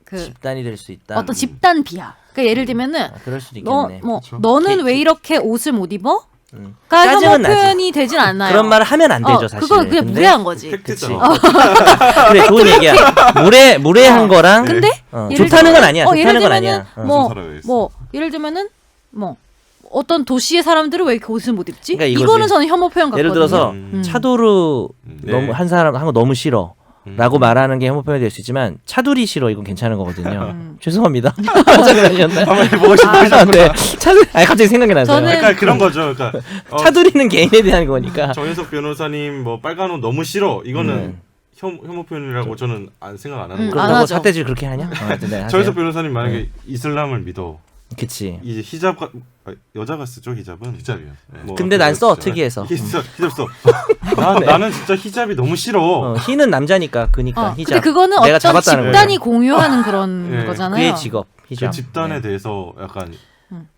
그 집단이 될 수 있다. 어떤 집단 비하. 그러니까 예를 들면은 아, 그럴 수도 너 있겠네. 뭐 그쵸. 너는 왜 이렇게 옷을 못 입어? 가 짜증은 혐오 나지. 표현이 되진 않나요? 그런 말을 하면 안 되죠, 사실. 그건 그냥 근데- 무례한 거지. 팩트잖아. 그래, 좋은 얘기야. 무례한 거랑 근데 예를 좋다는 건 들면- 아니야. 예를 좋다는 건 들면은 아니야. 뭐, 사람에 있어. 뭐 예를 들면은 뭐 어떤 도시의 사람들은 왜 이렇게 옷을 못 입지? 그러니까 이거지. 이거는 저는 혐오 표현 같거든요. 예를 들어서 차도르 네. 너무 한 사람 한 거 너무 싫어. 라고 말하는 게 혐오 표현이 될 수 있지만 차두리 싫어 이건 괜찮은 거거든요. 죄송합니다. 장난이었나요? 한번 해보고 싶으셨구나. 네. 차두리 아니 갑자기 생각이 나서요. 저는- 약간 그런 거죠. 그러니까 차두리는 개인에 대한 거니까. 정현석 변호사님 뭐 빨간 옷 너무 싫어. 이거는 혐오 표현이라고 저는 생각 안 하는 거예요. 안 그렇다고 하죠. 삿대질 그렇게 하냐? 하여튼 네, 정현석 하세요. 변호사님 만약에 이슬람을 믿어. 그치. 이제 히잡 여자가 쓰죠 히잡은. 히잡이요. 네. 뭐 근데 난 써 진짜. 특이해서. 히잡 써. 나는 진짜 히잡이 너무 싫어. 희는 남자니까 그니까 근데 히잡. 그거는 내가 어떤 잡았다는 집단이 공유하는 그런 예. 거잖아요. 그의 직업 그 히잡. 집단에 네. 대해서 약간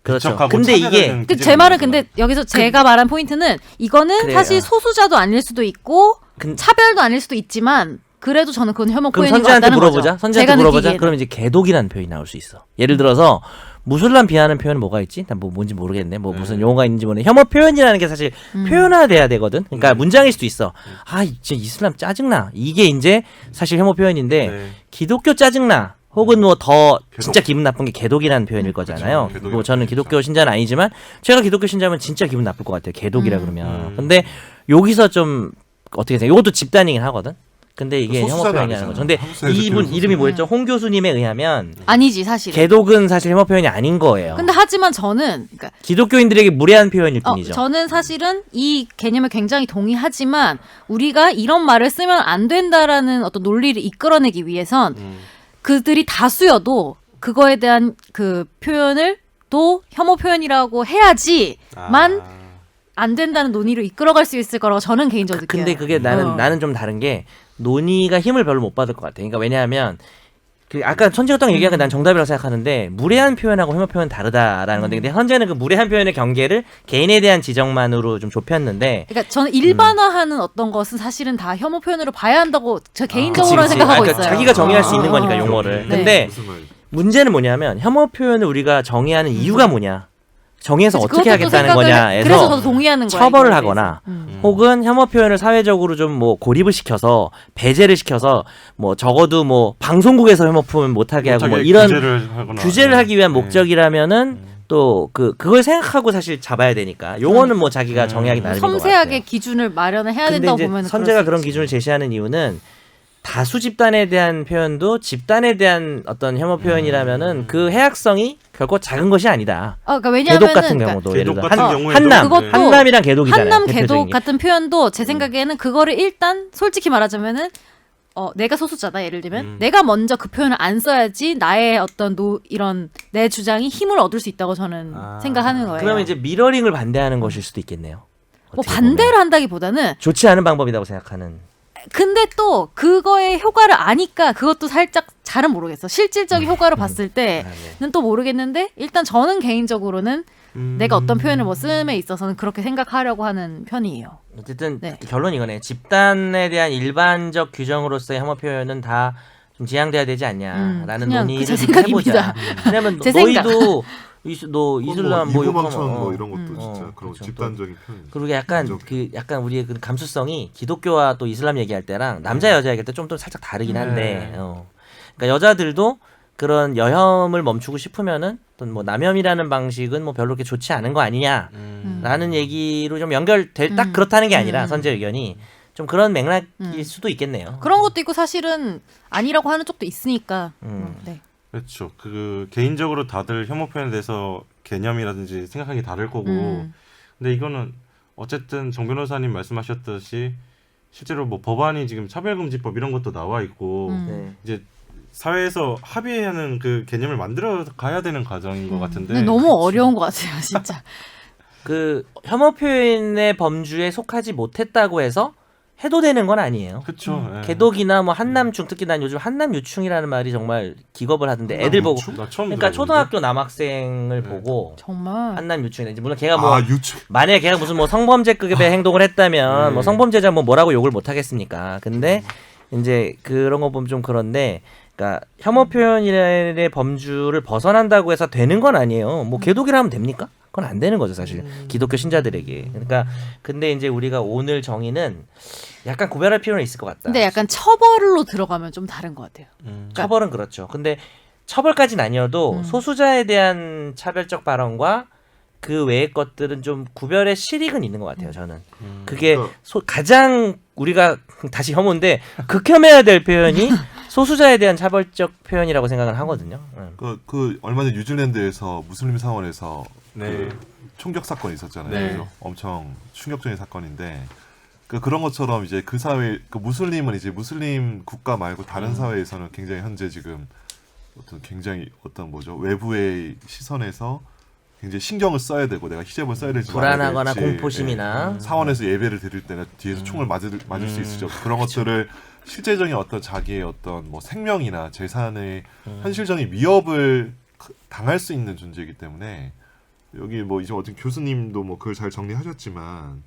그렇죠. 배척하고 근데 이게 차별하는 그 기질이 제 말은 있는 근데 여기서 제가 말한 포인트는 이거는 그래요. 사실 소수자도 아닐 수도 있고 근- 차별도 아닐 수도 있지만 그래도 저는 그건 혐오 그럼 표현인 것 선재한테 같다는 물어보자. 거죠. 선재한테 제가 물어보자. 느끼기에는. 그럼 이제 개독이라는 표현이 나올 수 있어. 예를 들어서 무술람 비하하는 표현은 뭐가 있지? 난 뭐 뭔지 모르겠네. 뭐 무슨 용어가 있는지 모르겠네. 혐오 표현이라는 게 사실 표현화돼야 되거든. 그러니까 문장일 수도 있어. 아, 진짜 이슬람 짜증나. 이게 이제 사실 혐오 표현인데 네. 기독교 짜증나. 혹은 뭐 더 진짜 기분 나쁜 게 개독이라는 표현일 거잖아요. 그쵸, 뭐 저는 기독교 신자는 아니지만 제가 기독교 신자면 진짜 기분 나쁠 것 같아요. 개독이라 그러면. 근데 여기서 좀 어떻게 생각해? 이것도 집단이긴 하거든. 근데 이게 혐오 소수자는 표현이라는 거죠. 근데 아니잖아. 한국 이분 사회에서 이름이 뭐였죠? 홍 교수님에 의하면 아니지 사실. 개독은 사실 혐오 표현이 아닌 거예요. 근데 하지만 저는 그러니까 기독교인들에게 무례한 표현일 뿐이죠. 저는 사실은 이 개념에 굉장히 동의하지만 우리가 이런 말을 쓰면 안 된다라는 어떤 논리를 이끌어내기 위해선 그들이 다수여도 그거에 대한 그 표현을 또 혐오 표현이라고 해야지만 안 된다는 논의로 이끌어갈 수 있을 거라고 저는 개인적으로 느껴요. 근데 그게 나는 좀 다른 게 논의가 힘을 별로 못 받을 것 같아. 그러니까 왜냐하면 그 아까 선재가 딱 얘기한 게 난 정답이라고 생각하는데 무례한 표현하고 혐오 표현 다르다라는 건데 근데 현재는 그 무례한 표현의 경계를 개인에 대한 지적만으로 좀 좁혔는데 그러니까 저는 일반화하는 어떤 것은 사실은 다 혐오 표현으로 봐야 한다고 저 개인적으로는 그치. 생각하고 그러니까 있어요. 자기가 정의할 수 있는 거니까 어. 용어를. 네. 근데 무슨 말이지? 문제는 뭐냐면 혐오 표현을 우리가 정의하는 이유가 뭐냐? 정의해서 그치, 어떻게 그것도 또 하겠다는 생각을 거냐에서 그래서 저도 동의하는 거예요. 처벌을 이거에 하거나 대해서. 혹은 혐오 표현을 사회적으로 좀 뭐 고립을 시켜서 배제를 시켜서 뭐 적어도 뭐 방송국에서 혐오 표현 못하게 하고 뭐 이런 규제를 하기 위한 목적이라면은 또 그걸 생각하고 사실 잡아야 되니까 용어는 뭐 자기가 정의하기 나름인 것 같아요. 섬세하게 기준을 마련을 해야 근데 된다고 이제 보면 선재가 그런 기준을 제시하는 이유는 다수 집단에 대한 표현도 집단에 대한 어떤 혐오 표현이라면은 그 해악성이 결코 작은 것이 아니다. 그러니까 왜냐하면 개독 같은 경우도 예를 들어 한남 그것도 한남이랑 개독이잖아요. 한남 대표적인 개독 게. 같은 표현도 제 생각에는 그거를 일단 솔직히 말하자면은 내가 소수자다 예를 들면 내가 먼저 그 표현을 안 써야지 나의 어떤 이런 내 주장이 힘을 얻을 수 있다고 저는 생각하는 거예요. 그러면 이제 미러링을 반대하는 것일 수도 있겠네요. 뭐 어떻게 반대를 보면. 한다기보다는 좋지 않은 방법이라고 생각하는. 근데 또 그거의 효과를 아니까 그것도 살짝 잘은 모르겠어. 실질적인 효과를 봤을 때는 또 모르겠는데 일단 저는 개인적으로는 내가 어떤 표현을 뭐 쓰음에 있어서는 그렇게 생각하려고 하는 편이에요. 어쨌든 네. 결론이 이거네. 집단에 대한 일반적 규정으로서의 혐오 표현은 다 좀 지양돼야 되지 않냐라는 그냥 논의를 제 좀 해보자. 생각입니다. 왜냐면 제 생각. 너희도 너 이슬람 뭐 이구망천 욕하면 뭐 이런 것도 진짜 그런 그렇죠. 집단적인 표현. 그리고 약간 우리의 그 감수성이 기독교와 또 이슬람 얘기할 때랑 남자 여자 얘기할 때 좀 또 살짝 다르긴 한데 그러니까 여자들도 그런 여혐을 멈추고 싶으면은 어떤 뭐 남혐이라는 방식은 뭐 별로 그렇게 좋지 않은 거 아니냐라는 얘기로 좀 연결될 딱 그렇다는 게 아니라 선재 의견이 좀 그런 맥락일 수도 있겠네요. 그런 것도 있고 사실은 아니라고 하는 쪽도 있으니까. 네. 그렇죠. 개인적으로 다들 혐오 표현에 대해서 개념이라든지 생각하는 게 다를 거고 근데 이거는 어쨌든 정 변호사님 말씀하셨듯이 실제로 뭐 법안이 지금 차별금지법 이런 것도 나와 있고 네. 이제 사회에서 합의하는 그 개념을 만들어 가야 되는 과정인 것 같은데 근데 너무 어려운 것 같아요, 진짜. 그 혐오 표현의 범주에 속하지 못했다고 해서 해도 되는 건 아니에요. 그렇죠. 예. 개독이나 뭐 한남충 특히 난 요즘 한남유충이라는 말이 정말 기겁을 하던데 애들 보고 나 처음 그러니까 들어보는데? 초등학교 남학생을 보고 정말. 한남유충 이제 물론 걔가 뭐 유충. 만약에 걔가 무슨 뭐 성범죄급의 행동을 했다면 뭐 성범죄자 뭐 뭐라고 욕을 못 하겠습니까? 근데 이제 그런 거 보면 좀 그런데 그러니까 혐오 표현의 범주를 벗어난다고 해서 되는 건 아니에요. 뭐 개독이라 하면 됩니까? 그건 안 되는 거죠, 사실. 기독교 신자들에게. 그러니까 근데 이제 우리가 오늘 정의는 약간 구별할 필요는 있을 것 같다. 근데 약간 처벌로 들어가면 좀 다른 것 같아요. 처벌은 그렇죠. 근데 처벌까지는 아니어도 소수자에 대한 차별적 발언과 그 외의 것들은 좀 구별의 실익은 있는 것 같아요. 저는 그게 가장 우리가 다시 혐오인데 극혐해야 될 표현이 소수자에 대한 차별적 표현이라고 생각을 하거든요. 그 얼마 전 뉴질랜드에서 무슬림 사원에서 네. 그 총격 사건이 있었잖아요. 네. 그래서 엄청 충격적인 사건인데 그런 것처럼 이제 그 사회 그 무슬림은 이제 무슬림 국가 말고 다른 사회에서는 굉장히 현재 지금 어떤 뭐죠 외부의 시선에서 굉장히 신경을 써야 되고 내가 히잡을 써야 될지 불안하거나 말아야 될지, 공포심이나 사원에서 예배를 드릴 때는 뒤에서 총을 맞을 수 있으죠. 그런 것들을 실제적인 어떤 자기의 어떤 뭐 생명이나 재산의 현실적인 위협을 당할 수 있는 존재이기 때문에 여기 뭐 이제 어떤 교수님도 뭐 그걸 잘 정리하셨지만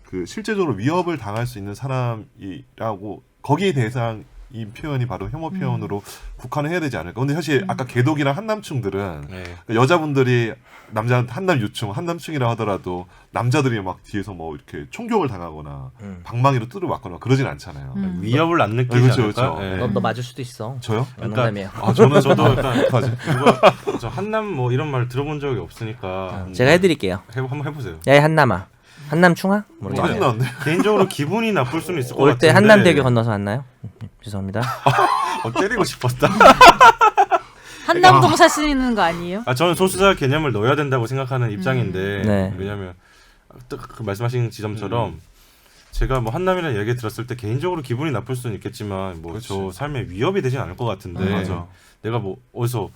그 실제적으로 위협을 당할 수 있는 사람이라고 거기에 대상 이 표현이 바로 혐오 표현으로 국한을 해야 되지 않을까. 근데 사실 아까 개독이랑 한남충들은 네. 여자분들이 남자 한남유충, 한남충이라 하더라도 남자들이 막 뒤에서 뭐 이렇게 총격을 당하거나 방망이로 뚜루 맞거나 그러진 않잖아요. 위협을 안 느끼지 그렇죠, 않을까? 그렇죠. 예. 너 맞을 수도 있어. 저요? 농담이에요. 저도 일단 어떡하지? 저 한남 뭐 이런 말 들어본 적이 없으니까 제가 해드릴게요. 한번 해보세요. 야이 한남아. 한남충아? 많이 모르겠네요. 나왔네. 개인적으로 기분이 나쁠 수는 있을 것 올 같은데 때 한남대교 건너서 왔나요? 죄송합니다. 때리고 싶었다. 한남동 사시는 거 아니에요? 저는 소수자 개념을 넣어야 된다고 생각하는 입장인데 네. 왜냐하면 그 말씀하신 지점처럼 제가 뭐 한남이라는 얘기 들었을 때 개인적으로 기분이 나쁠 수는 있겠지만 뭐 저 삶에 위협이 되진 않을 것 같은데 맞아. 내가 뭐 어디서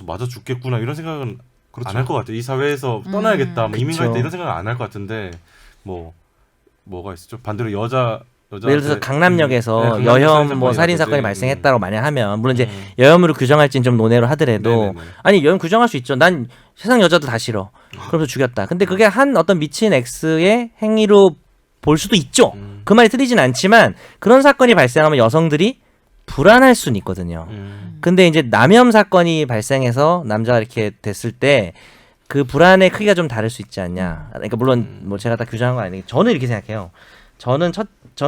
맞아 죽겠구나 이런 생각은 그렇죠. 안 할 것 같아요. 이 사회에서 떠나야겠다, 뭐 이민 그쵸. 가겠다 이런 생각은 안 할 것 같은데 뭐가 있었죠? 반대로 여자 예를 들어서 강남역에서 네, 강남역 여혐 살인 뭐 사건이라든지. 살인 사건이 발생했다고 만약 하면 물론 이제 여혐으로 규정할지는 좀 논의로 하더라도 네네네. 아니 여혐 규정할 수 있죠. 난 세상 여자도 다 싫어. 그러면서 죽였다. 근데 그게 한 어떤 미친 X의 행위로 볼 수도 있죠. 그 말이 틀리진 않지만 그런 사건이 발생하면 여성들이 불안할 수는 있거든요. 근데 이제 남혐 사건이 발생해서 남자가 이렇게 됐을 때 그 불안의 크기가 좀 다를 수 있지 않냐. 그러니까 물론 뭐 제가 다 규정한 건 아니고 저는 이렇게 생각해요. 저는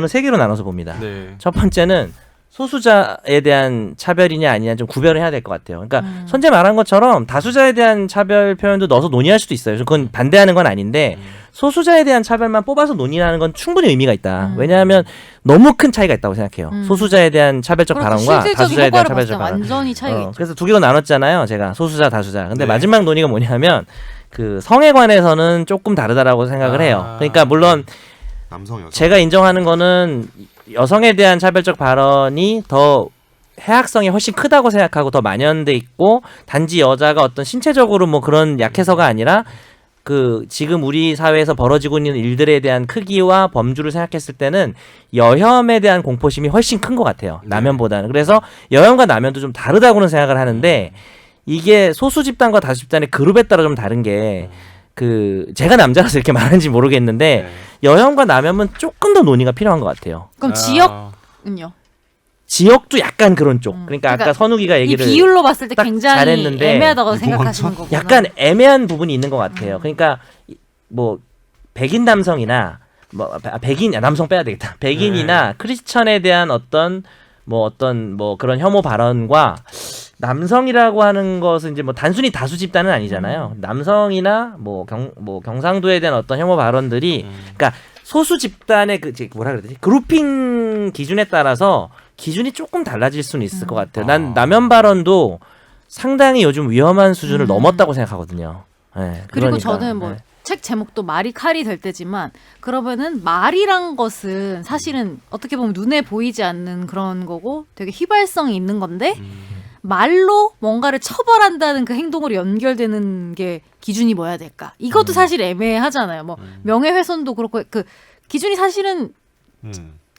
세 개로 나눠서 봅니다. 네. 첫 번째는 소수자에 대한 차별이냐 아니냐 좀 구별을 해야 될 것 같아요. 그러니까 선재 말한 것처럼 다수자에 대한 차별 표현도 넣어서 논의할 수도 있어요. 그건 반대하는 건 아닌데 소수자에 대한 차별만 뽑아서 논의하는 건 충분히 의미가 있다. 왜냐하면 너무 큰 차이가 있다고 생각해요. 소수자에 대한 차별적 발언과 실질적인 다수자에 대한 효과를 봤을 때 차별적 발언. 완전히 차이가 있죠. 그래서 두 개로 나눴잖아요. 제가 소수자, 다수자. 근데 네. 마지막 논의가 뭐냐면 그 성에 관해서는 조금 다르다라고 생각을 해요. 그러니까 물론 남성 여성. 제가 인정하는 거는 여성에 대한 차별적 발언이 더 해악성이 훨씬 크다고 생각하고 더 만연돼 있고 단지 여자가 어떤 신체적으로 뭐 그런 약해서가 아니라 그 지금 우리 사회에서 벌어지고 있는 일들에 대한 크기와 범주를 생각했을 때는 여혐에 대한 공포심이 훨씬 큰 것 같아요. 남혐보다는. 그래서 여혐과 남혐도 좀 다르다고는 생각을 하는데 이게 소수 집단과 다수 집단의 그룹에 따라 좀 다른 게 그 제가 남자라서 이렇게 말하는지 모르겠는데 여혐과 남혐은 조금 더 논의가 필요한 것 같아요. 그럼 지역은요? 지역도 약간 그런 쪽. 그러니까 아까 그러니까 선욱이가 이 얘기를 비율로 봤을 때 딱 굉장히 잘했는데 애매하다고 이거 생각하시는 거구나. 약간 애매한 부분이 있는 것 같아요. 그러니까 뭐 백인 남성이나 뭐 백인 남성 빼야 되겠다. 백인이나 크리스천에 대한 어떤 그런 혐오 발언과 남성이라고 하는 것은 이제 뭐 단순히 다수 집단은 아니잖아요. 남성이나 경상도에 대한 어떤 혐오 발언들이 그러니까 소수 집단의 그 뭐라 그래야 되지? 그룹핑 기준에 따라서 기준이 조금 달라질 수는 있을 것 같아요. 난 남혐 발언도 상당히 요즘 위험한 수준을 넘었다고 생각하거든요. 네, 그리고 그러니까, 저는 뭐 네. 책 제목도 말이 칼이 될 때지만 그러면은 말이란 것은 사실은 어떻게 보면 눈에 보이지 않는 그런 거고 되게 휘발성이 있는 건데 말로 뭔가를 처벌한다는 그 행동으로 연결되는 게 기준이 뭐야 될까? 이것도 사실 애매하잖아요. 뭐 명예훼손도 그렇고 그 기준이 사실은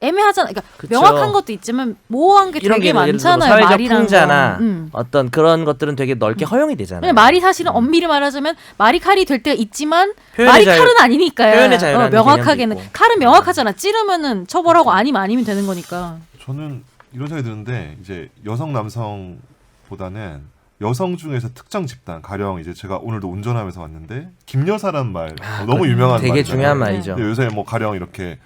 애매하잖아요. 그러니까 그쵸. 명확한 것도 있지만 모호한 게 이런 되게 게 예를 들어서 많잖아요. 사회적 말이라는 풍자나 건. 어떤 그런 것들은 되게 넓게 허용이 되잖아요. 근데 말이 사실은 엄밀히 말하자면 말이 칼이 될 때가 있지만 표현의 말이 자유- 칼은 아니니까요. 표현의 자유라는 명확하게는 개념도 있고. 칼은 명확하잖아. 찌르면은 처벌하고 아니면 아니면 되는 거니까. 저는 이런 생각이 드는데 이제 여성 남성보다는 여성 중에서 특정 집단 가령 이제 제가 오늘도 운전하면서 왔는데 김여사란 말 너무 유명한 되게 말이잖아요. 중요한 말이죠. 근데 요새 뭐 가령 이렇게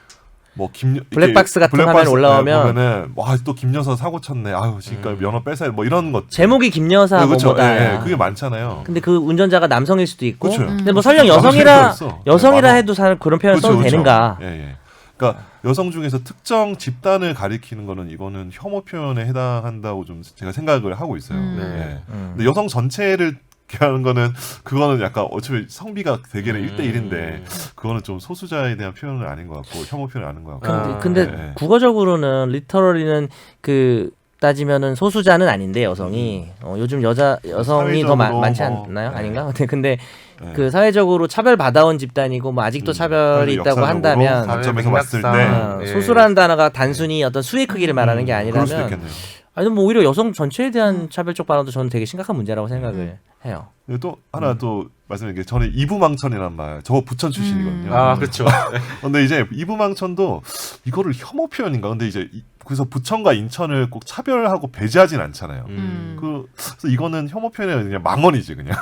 뭐 블랙박스 같은 화면 올라오면 보면은 와 또 김여사 사고 쳤네. 아유 지금까지 면허 뺏어야 뭐 이런 것 제목이 김여사 그렇죠. 뭐뭐다. 예, 그게 많잖아요. 근데 그 운전자가 남성일 수도 있고. 그렇죠. 근데 뭐 설령 남성이었어. 여성이라 네, 해도 사실 그런 표현 그렇죠, 써도 그렇죠. 되는가? 예, 예. 그러니까 여성 중에서 특정 집단을 가리키는 거는 이거는 혐오 표현에 해당한다고 좀 제가 생각을 하고 있어요. 예. 근데 여성 전체를 하는 거는 그거는 약간 어차피 성비가 대개는 1대1인데 그거는 좀 소수자에 대한 표현은 아닌 것 같고 혐오 표현은 아닌 것 같고. 근데 예. 국어적으로는 리터러리는 그 따지면은 소수자는 아닌데 여성이 요즘 여성이 더 사회적으로 많지 뭐, 않나요? 네. 아닌가? 근데 네. 그 사회적으로 차별 받아온 집단이고 뭐 아직도 차별이 있다고 역사적으로 한다면 관점에서 봤을 때 맥락상, 소수라는 단어가 단순히 어떤 수의 크기를 말하는 게 그럴 수도 아니라면 있겠네요. 아니 뭐 오히려 여성 전체에 대한 차별적 반응도 저는 되게 심각한 문제라고 생각을 해요. 그리고 또 하나 또 말씀드린 게 저는 이부망천이란 말, 저 부천 출신이거든요. 아 그렇죠. 근데 이제 이부망천도 이거를 혐오 표현인가? 근데 이제 그래서 부천과 인천을 꼭 차별하고 배제하진 않잖아요. 그래서 이거는 혐오 표현이 아니라 그냥 망언이지 그냥.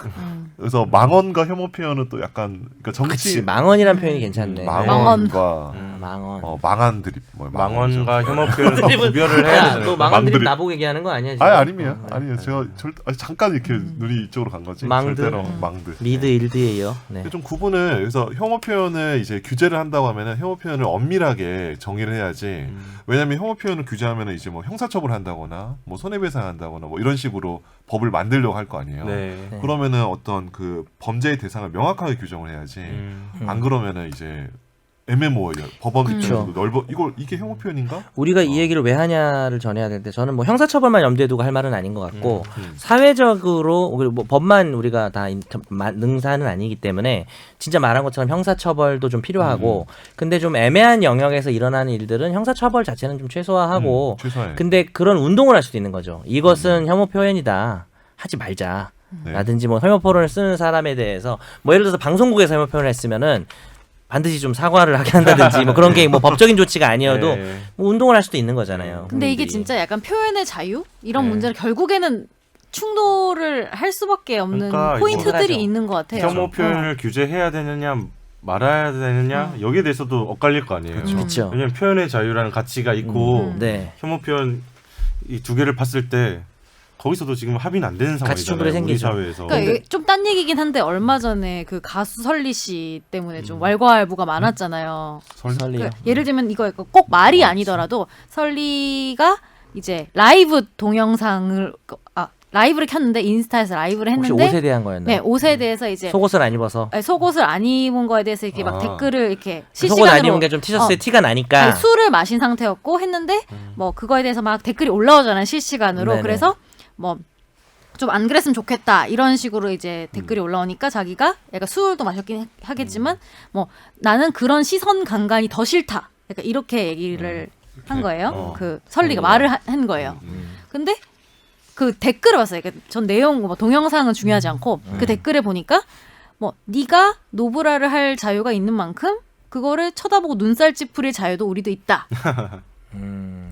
그래서 망언과 혐오 표현은 또 약간 그러니까 그치 정치 망언이란 표현이 괜찮네. 망언과 망언. 망한 드립 뭐 망언과 혐오 표현을 더 구별을 해야 야, 되잖아요. 너 망언 드립 망드립. 나보고 얘기하는 거 아니야? 지금? 아닙니다. 아니요. 제가 잠깐 이렇게 눈이 이쪽으로 간 거지. 망드. 절대로 망드. 미드 일드예요. 네. 좀 구분을 그래서 혐오 표현을 이제 규제를 한다고 하면은 혐오 표현을 엄밀하게 정의를 해야지. 왜냐하면 혐오 표현을 규제하면은 이제 뭐 형사처벌을 한다거나 뭐 손해배상한다거나 뭐 이런 식으로 법을 만들려고 할 거 아니에요. 네. 그러면은 어떤 그 범죄의 대상을 명확하게 규정을 해야지. 안 그러면은 이제 애매모호해요. 법원 그쵸. 입장에서도 넓어 이게 혐오 표현인가? 우리가 이 얘기를 왜 하냐를 전해야 되는데 저는 뭐 형사처벌만 염두에 두고 할 말은 아닌 것 같고 사회적으로 뭐 법만 우리가 다 능사는 아니기 때문에 진짜 말한 것처럼 형사처벌도 좀 필요하고 근데 좀 애매한 영역에서 일어나는 일들은 형사처벌 자체는 좀 최소화하고 최소화해. 근데 그런 운동을 할 수도 있는 거죠. 이것은 혐오 표현이다. 하지 말자. 네. 라든지 뭐 혐오 표현을 쓰는 사람에 대해서 뭐 예를 들어서 방송국에서 혐오 표현을 했으면은 반드시 좀 사과를 하게 한다든지 뭐 그런 게 뭐 법적인 조치가 아니어도 네. 뭐 운동을 할 수도 있는 거잖아요. 근데 이게 국민들이. 진짜 약간 표현의 자유 이런 네. 문제를 결국에는 충돌을 할 수밖에 없는 그러니까 포인트들이 이거 있는 것 같아요. 혐오 표현을 규제해야 되느냐 말아야 되느냐 여기에 대해서도 엇갈릴 거 아니에요. 그렇죠. 왜냐하면 표현의 자유라는 가치가 있고 네. 혐오 표현 이 두 개를 봤을 때 거기서도 지금 합의는 안 되는 가치 충돌이 상황이잖아요. 우리 생기죠. 사회에서. 그러니까 좀 딴 얘기긴 한데 얼마 전에 그 가수 설리 씨 때문에 좀 왈가왈부가 많았잖아요. 설리요. 그러니까 예를 들면 이거 꼭 말이 아니더라도 설리가 이제 라이브 동영상을 라이브를 켰는데 인스타에서 라이브를 혹시 했는데 옷에 대한 거였나요? 네 옷에 대해서 이제 속옷을 안 입어서. 아니, 속옷을 안 입은 거에 대해서 이렇게 막 댓글을 이렇게 속옷 실시간으로 안 입은 게 좀 티셔츠에 티가 나니까. 아니, 술을 마신 상태였고 했는데 뭐 그거에 대해서 막 댓글이 올라오잖아요 실시간으로. 네네. 그래서 뭐 좀 안 그랬으면 좋겠다 이런 식으로 이제 댓글이 올라오니까 자기가 약간 술도 마셨긴 하겠지만 뭐 나는 그런 시선 간간이 더 싫다 약간 이렇게 얘기를 한 거예요. 그 설리가 말을 한 거예요. 근데 그 댓글을 봤어요. 그러니까 전 내용 뭐 동영상은 중요하지 않고 그 댓글에 보니까 뭐 네가 노브라를 할 자유가 있는 만큼 그거를 쳐다보고 눈살 찌푸릴 자유도 우리도 있다.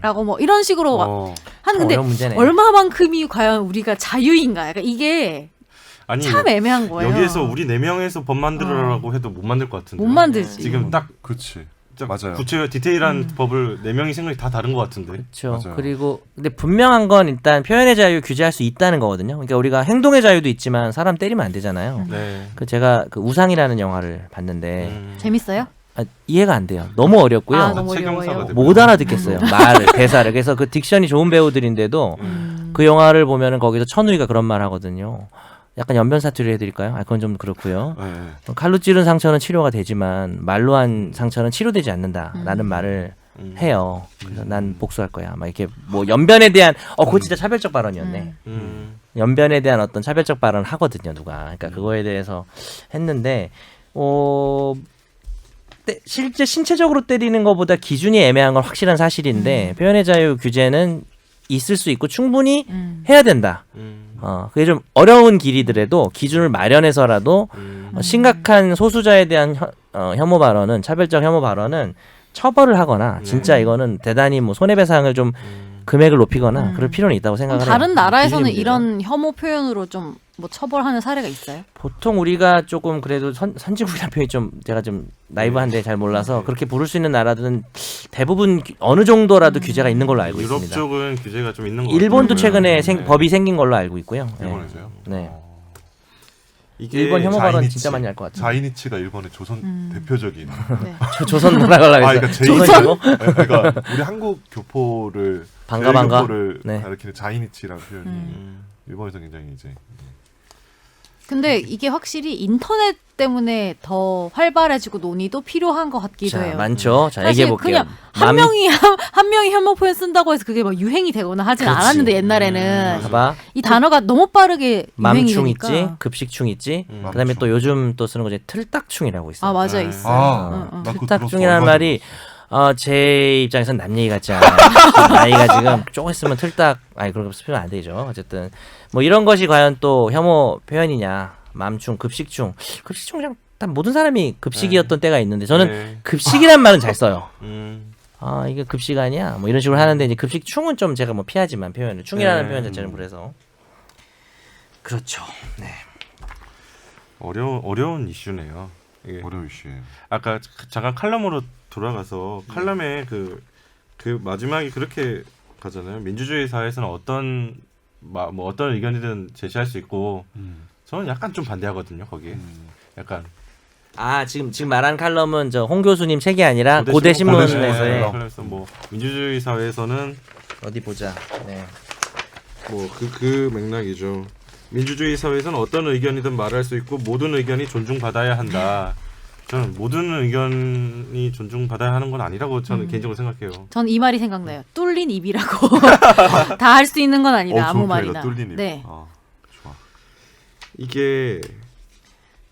라고 뭐 이런 식으로 하는데 어려운 문제네. 얼마만큼이 과연 우리가 자유인가? 약간 이게 아니 참 애매한 거예요. 여기에서 우리 4명에서 법 만들어라고 해도 못 만들 것 같은데. 못 만들지. 지금 딱 그렇지. 딱 맞아요. 구체 디테일한 법을 4명이 생각이 다 다른 것 같은데. 그렇죠. 맞아요. 그리고 근데 분명한 건 일단 표현의 자유 규제할 수 있다는 거거든요. 그러니까 우리가 행동의 자유도 있지만 사람 때리면 안 되잖아요. 네. 그 제가 그 우상이라는 영화를 봤는데 재밌어요? 이해가 안 돼요. 너무 어렵고요. 아, 너무 최경사가 어려워요. 되고. 못 알아듣겠어요. 말을 대사를. 그래서 그 딕션이 좋은 배우들인데도 그 영화를 보면은 거기서 천우희가 그런 말 하거든요. 약간 연변 사투리 해드릴까요? 그건 좀 그렇고요. 네. 칼로 찌른 상처는 치료가 되지만 말로 한 상처는 치료되지 않는다라는 말을 해요. 그래서 난 복수할 거야. 막 이렇게 뭐 연변에 대한 그거 진짜 차별적 발언이었네. 연변에 대한 어떤 차별적 발언을 하거든요, 누가. 그러니까 그거에 대해서 했는데 실제 신체적으로 때리는 것보다 기준이 애매한 건 확실한 사실인데 표현의 자유 규제는 있을 수 있고 충분히 해야 된다. 그게 좀 어려운 길이더라도 기준을 마련해서라도 심각한 소수자에 대한 혐오 발언은 차별적 혐오 발언은 처벌을 하거나 진짜 이거는 대단히 뭐 손해배상을 좀 금액을 높이거나 그럴 필요는 있다고 생각을 해요. 다른 나라에서는 비밀입니다. 이런 혐오 표현으로 좀 뭐 처벌하는 사례가 있어요? 보통 우리가 조금 그래도 선진국이라는 표현이 좀 제가 좀 나이브한데 잘 몰라서 그렇게 부를 수 있는 나라들은 대부분 어느 정도라도 규제가 있는 걸로 알고 유럽 있습니다. 쪽은 규제가 좀 있는 거 일본도 같아요. 최근에 네. 법이 생긴 걸로 알고 있고요. 일본에서요? 네. 이게 일본 혐오 발언 자이니치. 진짜 많이 할 것 같아요. 자이니치가 일본의 조선 대표적인. 네. 조선 뭐라 하려고 아, 했어요? 그러니까 조선 뭐? 그러니까 우리 한국 교포를 반가, 반가. 교포를 네. 가리키는 자이니치라는 표현이 일본에서 굉장히 이제 근데 이게 확실히 인터넷 때문에 더 활발해지고 논의도 필요한 것 같기도 자, 해요. 많죠. 자, 사실 얘기해 볼게요. 그냥 한 명이 혐오 표현 쓴다고 해서 그게 막 유행이 되거나 하진 그렇지. 않았는데 옛날에는 봐봐. 이 단어가 너무 빠르게 유행이 맘충 되니까. 있지, 급식충 있지. 그다음에 맘충. 또 요즘 또 쓰는 거 이제 틀딱충이라고 있어요. 아 맞아 네. 있어요. 나 그거 틀딱충이라는 들었어. 말이 제 입장에선 남 얘기 같지 않아요. 나이가 지금 조금 있으면 틀딱 그런 거 쓰면 안 되죠. 어쨌든 뭐 이런 것이 과연 또 혐오 표현이냐. 맘충, 급식충 그냥 다 모든 사람이 급식이었던 때가 있는데 저는 네. 급식이란 말은 잘 써요. 음. 이게 급식 아니야? 뭐 이런 식으로 하는데 이제 급식충은 좀 제가 뭐 피하지만 표현을 충이라는 네. 표현 자체는 그래서 그렇죠. 네. 어려운 이슈네요. 이게 어려운 이슈예요. 아까 잠깐 칼럼으로 돌아가서 칼럼에 그 마지막이 그렇게 가잖아요. 민주주의 사회에서는 어떤 의견이든 제시할 수 있고 저는 약간 좀 반대하거든요. 거기에 약간 지금 말한 칼럼은 저 홍 교수님 책이 아니라 고대 고대 신문에서의 그래서 뭐 민주주의 사회에서는 어디 보자. 네. 뭐 그 맥락이죠. 민주주의 사회에서는 어떤 의견이든 말할 수 있고 모든 의견이 존중받아야 한다. 저는 모든 의견이 존중받아야 하는 건 아니라고 저는 개인적으로 생각해요. 전 이 말이 생각나요. 뚫린 입이라고 다 할 수 있는 건 아니다. 아무 좋은 말이나. 표현이다, 뚫린 입. 네. 좋아. 이게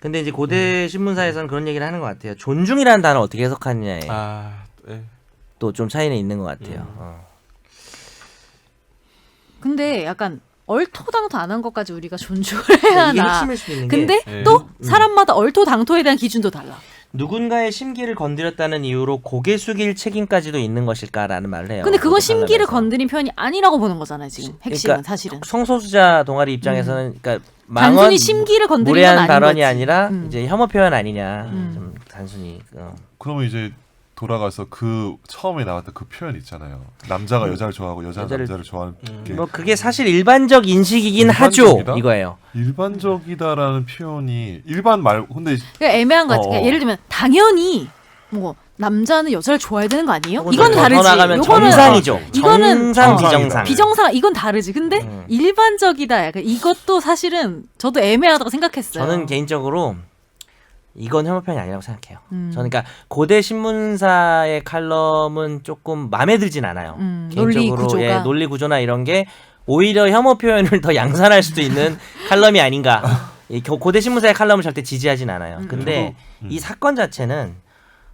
근데 이제 고대 신문사에서는 그런 얘기를 하는 것 같아요. 존중이라는 단어 어떻게 해석하느냐에 네. 또 좀 차이는 있는 것 같아요. 근데 약간 얼토당토 안 한 것까지 우리가 존중을 해야 이게 하나. 핵심일 수도 있는 게 근데 네. 또 사람마다 얼토당토에 대한 기준도 달라. 누군가의 심기를 건드렸다는 이유로 고개 숙일 책임까지도 있는 것일까라는 말을 해요. 근데 그건 고대 심기를 칼럼에서. 건드린 표현이 아니라고 보는 거잖아요. 지금 핵심은 그러니까 사실은. 성소수자 동아리 입장에서는 그러니까 단순히 심기를 건드린 건 무례한 아닌 발언이 거지. 아니라 이제 혐오 표현 아니냐. 음. 좀 단순히 그러면 이제 돌아가서 그 처음에 나왔던 그 표현 있잖아요. 남자가 여자를 좋아하고 여자가 여자를- 남자를 좋아하는 게 뭐 그게 사실 일반적 인식이긴 일반적이다? 하죠. 이거예요. 일반적이다라는 표현이 일반 말 근데 그러니까 애매한 거 같아. 어. 예를 들면 당연히 뭐 남자는 여자를 좋아해야 되는 거 아니에요? 그건 이건 더 다르지. 나가면 요거는 정상이죠. 이거는 정상 정상이다. 비정상. 비정상 이건 다르지. 근데 일반적이다. 약간 이것도 사실은 저도 애매하다고 생각했어요. 저는 개인적으로 이건 혐오 표현이 아니라고 생각해요. 음. 저는 그러니까 고대 신문사의 칼럼은 조금 마음에 들진 않아요. 논리 개인적으로 구조가. 논리 구조나 이런 게 오히려 혐오 표현을 더 양산할 수도 있는 칼럼이 아닌가. 이 고대 신문사의 칼럼을 절대 지지하진 않아요. 근데 이 사건 자체는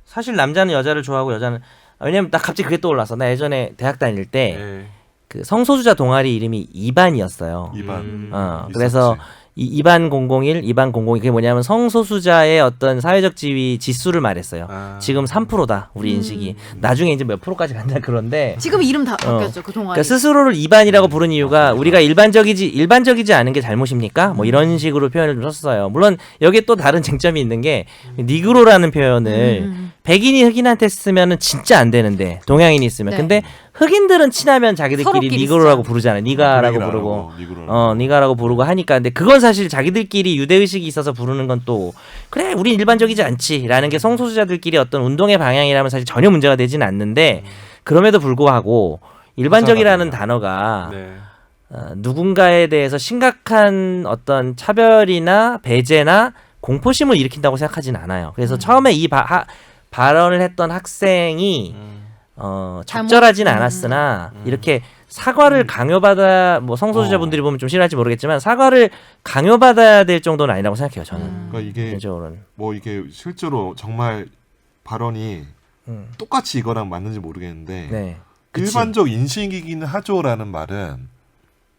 사실 남자는 여자를 좋아하고 여자는 왜냐면 나 갑자기 그게 떠올랐어. 나 예전에 대학 다닐 때 네. 그 성소수자 동아리 이름이 이반이었어요. 이반 그래서 이 2반 001, 2반 002 그게 뭐냐면 성소수자의 어떤 사회적 지위 지수를 말했어요. 지금 3%다 우리 인식이. 나중에 이제 몇 프로까지 간다 그런데. 지금 이름 다 바뀌었죠. 그 동아리. 그러니까 스스로를 2반이라고 부른 이유가 우리가 일반적이지 않은 게 잘못입니까? 뭐 이런 식으로 표현을 좀 썼어요. 물론 여기에 또 다른 쟁점이 있는 게 니그로라는 표현을 백인이 흑인한테 쓰면은 진짜 안 되는데 동양인이 쓰면. 네. 근데 흑인들은 친하면 자기들끼리 서로끼리 니그로라고 쓰잖아. 부르잖아요. 니가라고 부르고. 니가라고 부르고 하니까. 근데 그건 사실 자기들끼리 유대의식이 있어서 부르는 건 또 그래 우린 일반적이지 않지라는 게 성소수자들끼리 어떤 운동의 방향이라면 사실 전혀 문제가 되지는 않는데 그럼에도 불구하고 일반적이라는 단어가 네. 누군가에 대해서 심각한 어떤 차별이나 배제나 공포심을 일으킨다고 생각하진 않아요. 그래서 처음에 이 발언을 했던 학생이 적절하진 않았으나 이렇게 사과를 강요받아 뭐 성소수자분들이 보면 좀 싫어할지 모르겠지만 사과를 강요받아야 될 정도는 아니라고 생각해요. 저는 그러니까 이게 개인적으로는. 뭐 이게 실제로 정말 발언이 똑같이 이거랑 맞는지 모르겠는데 네. 그치. 일반적 인식이기는 하죠라는 말은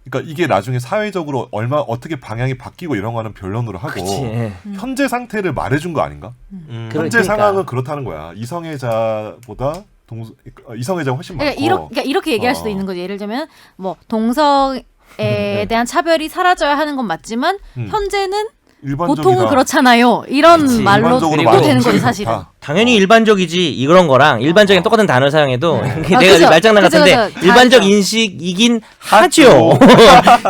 그러니까 이게 나중에 사회적으로 얼마 어떻게 방향이 바뀌고 이런 거는 변론으로 하고 그치. 예. 현재 상태를 말해준 거 아닌가? 현재 그러니까. 상황은 그렇다는 거야. 이성애자보다 이성애자가 훨씬 많고. 그러니까 이렇게 얘기할 수도 있는 거지. 예를 들면 뭐 동성에 대한 차별이 사라져야 하는 건 맞지만 현재는 일반적이다. 보통은 그렇잖아요. 이런 그치. 말로 일반적으로 또 말하면 되는 거지 좋다. 사실은. 당연히 일반적이지 이런 거랑 일반적인 똑같은 단어를 사용해도 내가 그죠. 말장난 그죠, 같은데 그죠. 일반적 다르죠. 인식이긴 하죠.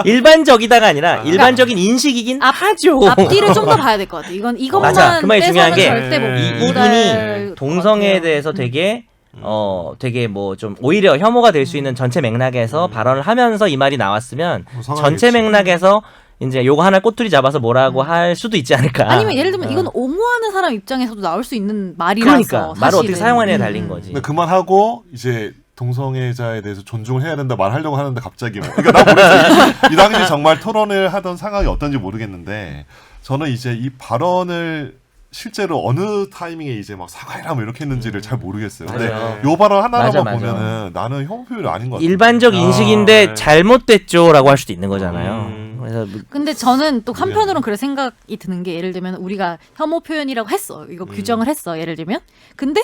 일반적이다가 아니라 일반적인 인식이긴 하죠. 앞뒤를 좀 더 봐야 될 것 같아. 이것만 맞아. 그 말이 중요한 게 절대 못 이분이 못할 동성애에 것 같아요. 대해서 되게 뭐 좀 오히려 혐오가 될 수 있는 전체 맥락에서 발언을 하면서 이 말이 나왔으면 전체 맥락에서 이제 요거 하나 꼬투리 잡아서 뭐라고 할 수도 있지 않을까. 아니면 예를 들면 이건 옹호하는 사람 입장에서도 나올 수 있는 말이라서 그러니까 말을 어떻게 사실은. 사용하느냐에 달린 거지. 근데 그만하고 이제 동성애자에 대해서 존중을 해야 된다 말하려고 하는데 갑자기 그러니까 나 모르겠어요. 이 당시 정말 토론을 하던 상황이 어떤지 모르겠는데 저는 이제 이 발언을 실제로 어느 타이밍에 이제 막 사과해라 뭐 이렇게 했는지를 잘 모르겠어요. 근데 맞아요. 요 발언 하나만 맞아. 보면은 나는 혐오 표현이 아닌 것 같아요. 일반적 인식인데 네. 잘못됐죠라고 할 수도 있는 거잖아요. 그래서 근데 저는 또 한편으로는 그런 생각이 드는 게 예를 들면 우리가 혐오 표현이라고 했어. 이거 규정을 했어. 예를 들면. 근데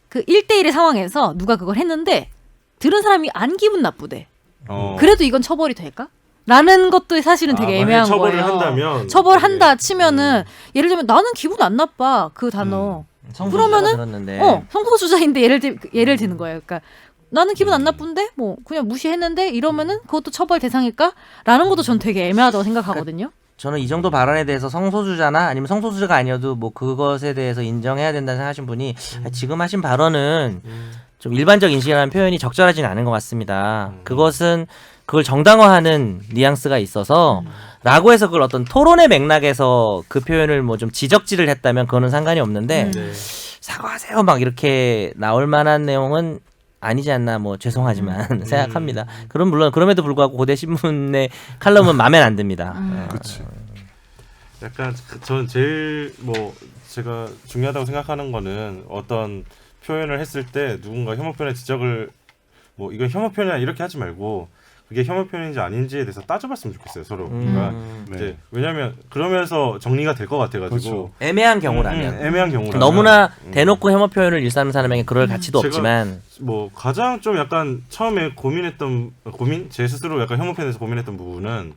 그 1대1의 상황에서 누가 그걸 했는데 들은 사람이 안 기분 나쁘대. 그래도 이건 처벌이 될까? 라는 것도 사실은 되게 만약에 애매한 처벌을 거예요. 한다면 처벌한다 치면은 예를 들면 나는 기분 안 나빠 그 단어. 그러면은 들었는데. 성소수자인데 예를 드는 거예요. 그러니까 나는 기분 안 나쁜데 뭐 그냥 무시했는데 이러면은 그것도 처벌 대상일까?라는 것도 전 되게 애매하다고 생각하거든요. 저는 이 정도 발언에 대해서 성소수자나 아니면 성소수자가 아니어도 뭐 그것에 대해서 인정해야 된다는 생각하신 분이 지금 하신 발언은 좀 일반적 인식이라는 표현이 적절하지는 않은 것 같습니다. 그걸 정당화하는 뉘앙스가 있어서 라고 해서 그걸 어떤 토론의 맥락에서 그 표현을 뭐 좀 지적질을 했다면 그거는 상관이 없는데 네. 사과하세요 막 이렇게 나올 만한 내용은 아니지 않나 뭐 죄송하지만 생각합니다. 그럼 물론 그럼에도 불구하고 고대 신문의 칼럼은 마음에 안 듭니다. 그렇지. 약간 저는 제일 뭐 제가 중요하다고 생각하는 거는 어떤 표현을 했을 때 누군가 혐오 표현의 지적을 뭐 이건 혐오 표현이야 이렇게 하지 말고 그게 혐오 표현인지 아닌지에 대해서 따져봤으면 좋겠어요 서로. 그러니까 이제 왜냐하면 그러면서 정리가 될 것 같아가지고 그렇죠. 애매한 경우라면 애매한 경우라면 너무나 대놓고 혐오 표현을 일삼는 사람에게 그럴 가치도 제가 없지만 뭐 가장 좀 약간 처음에 제 스스로 약간 혐오 표현에서 고민했던 부분은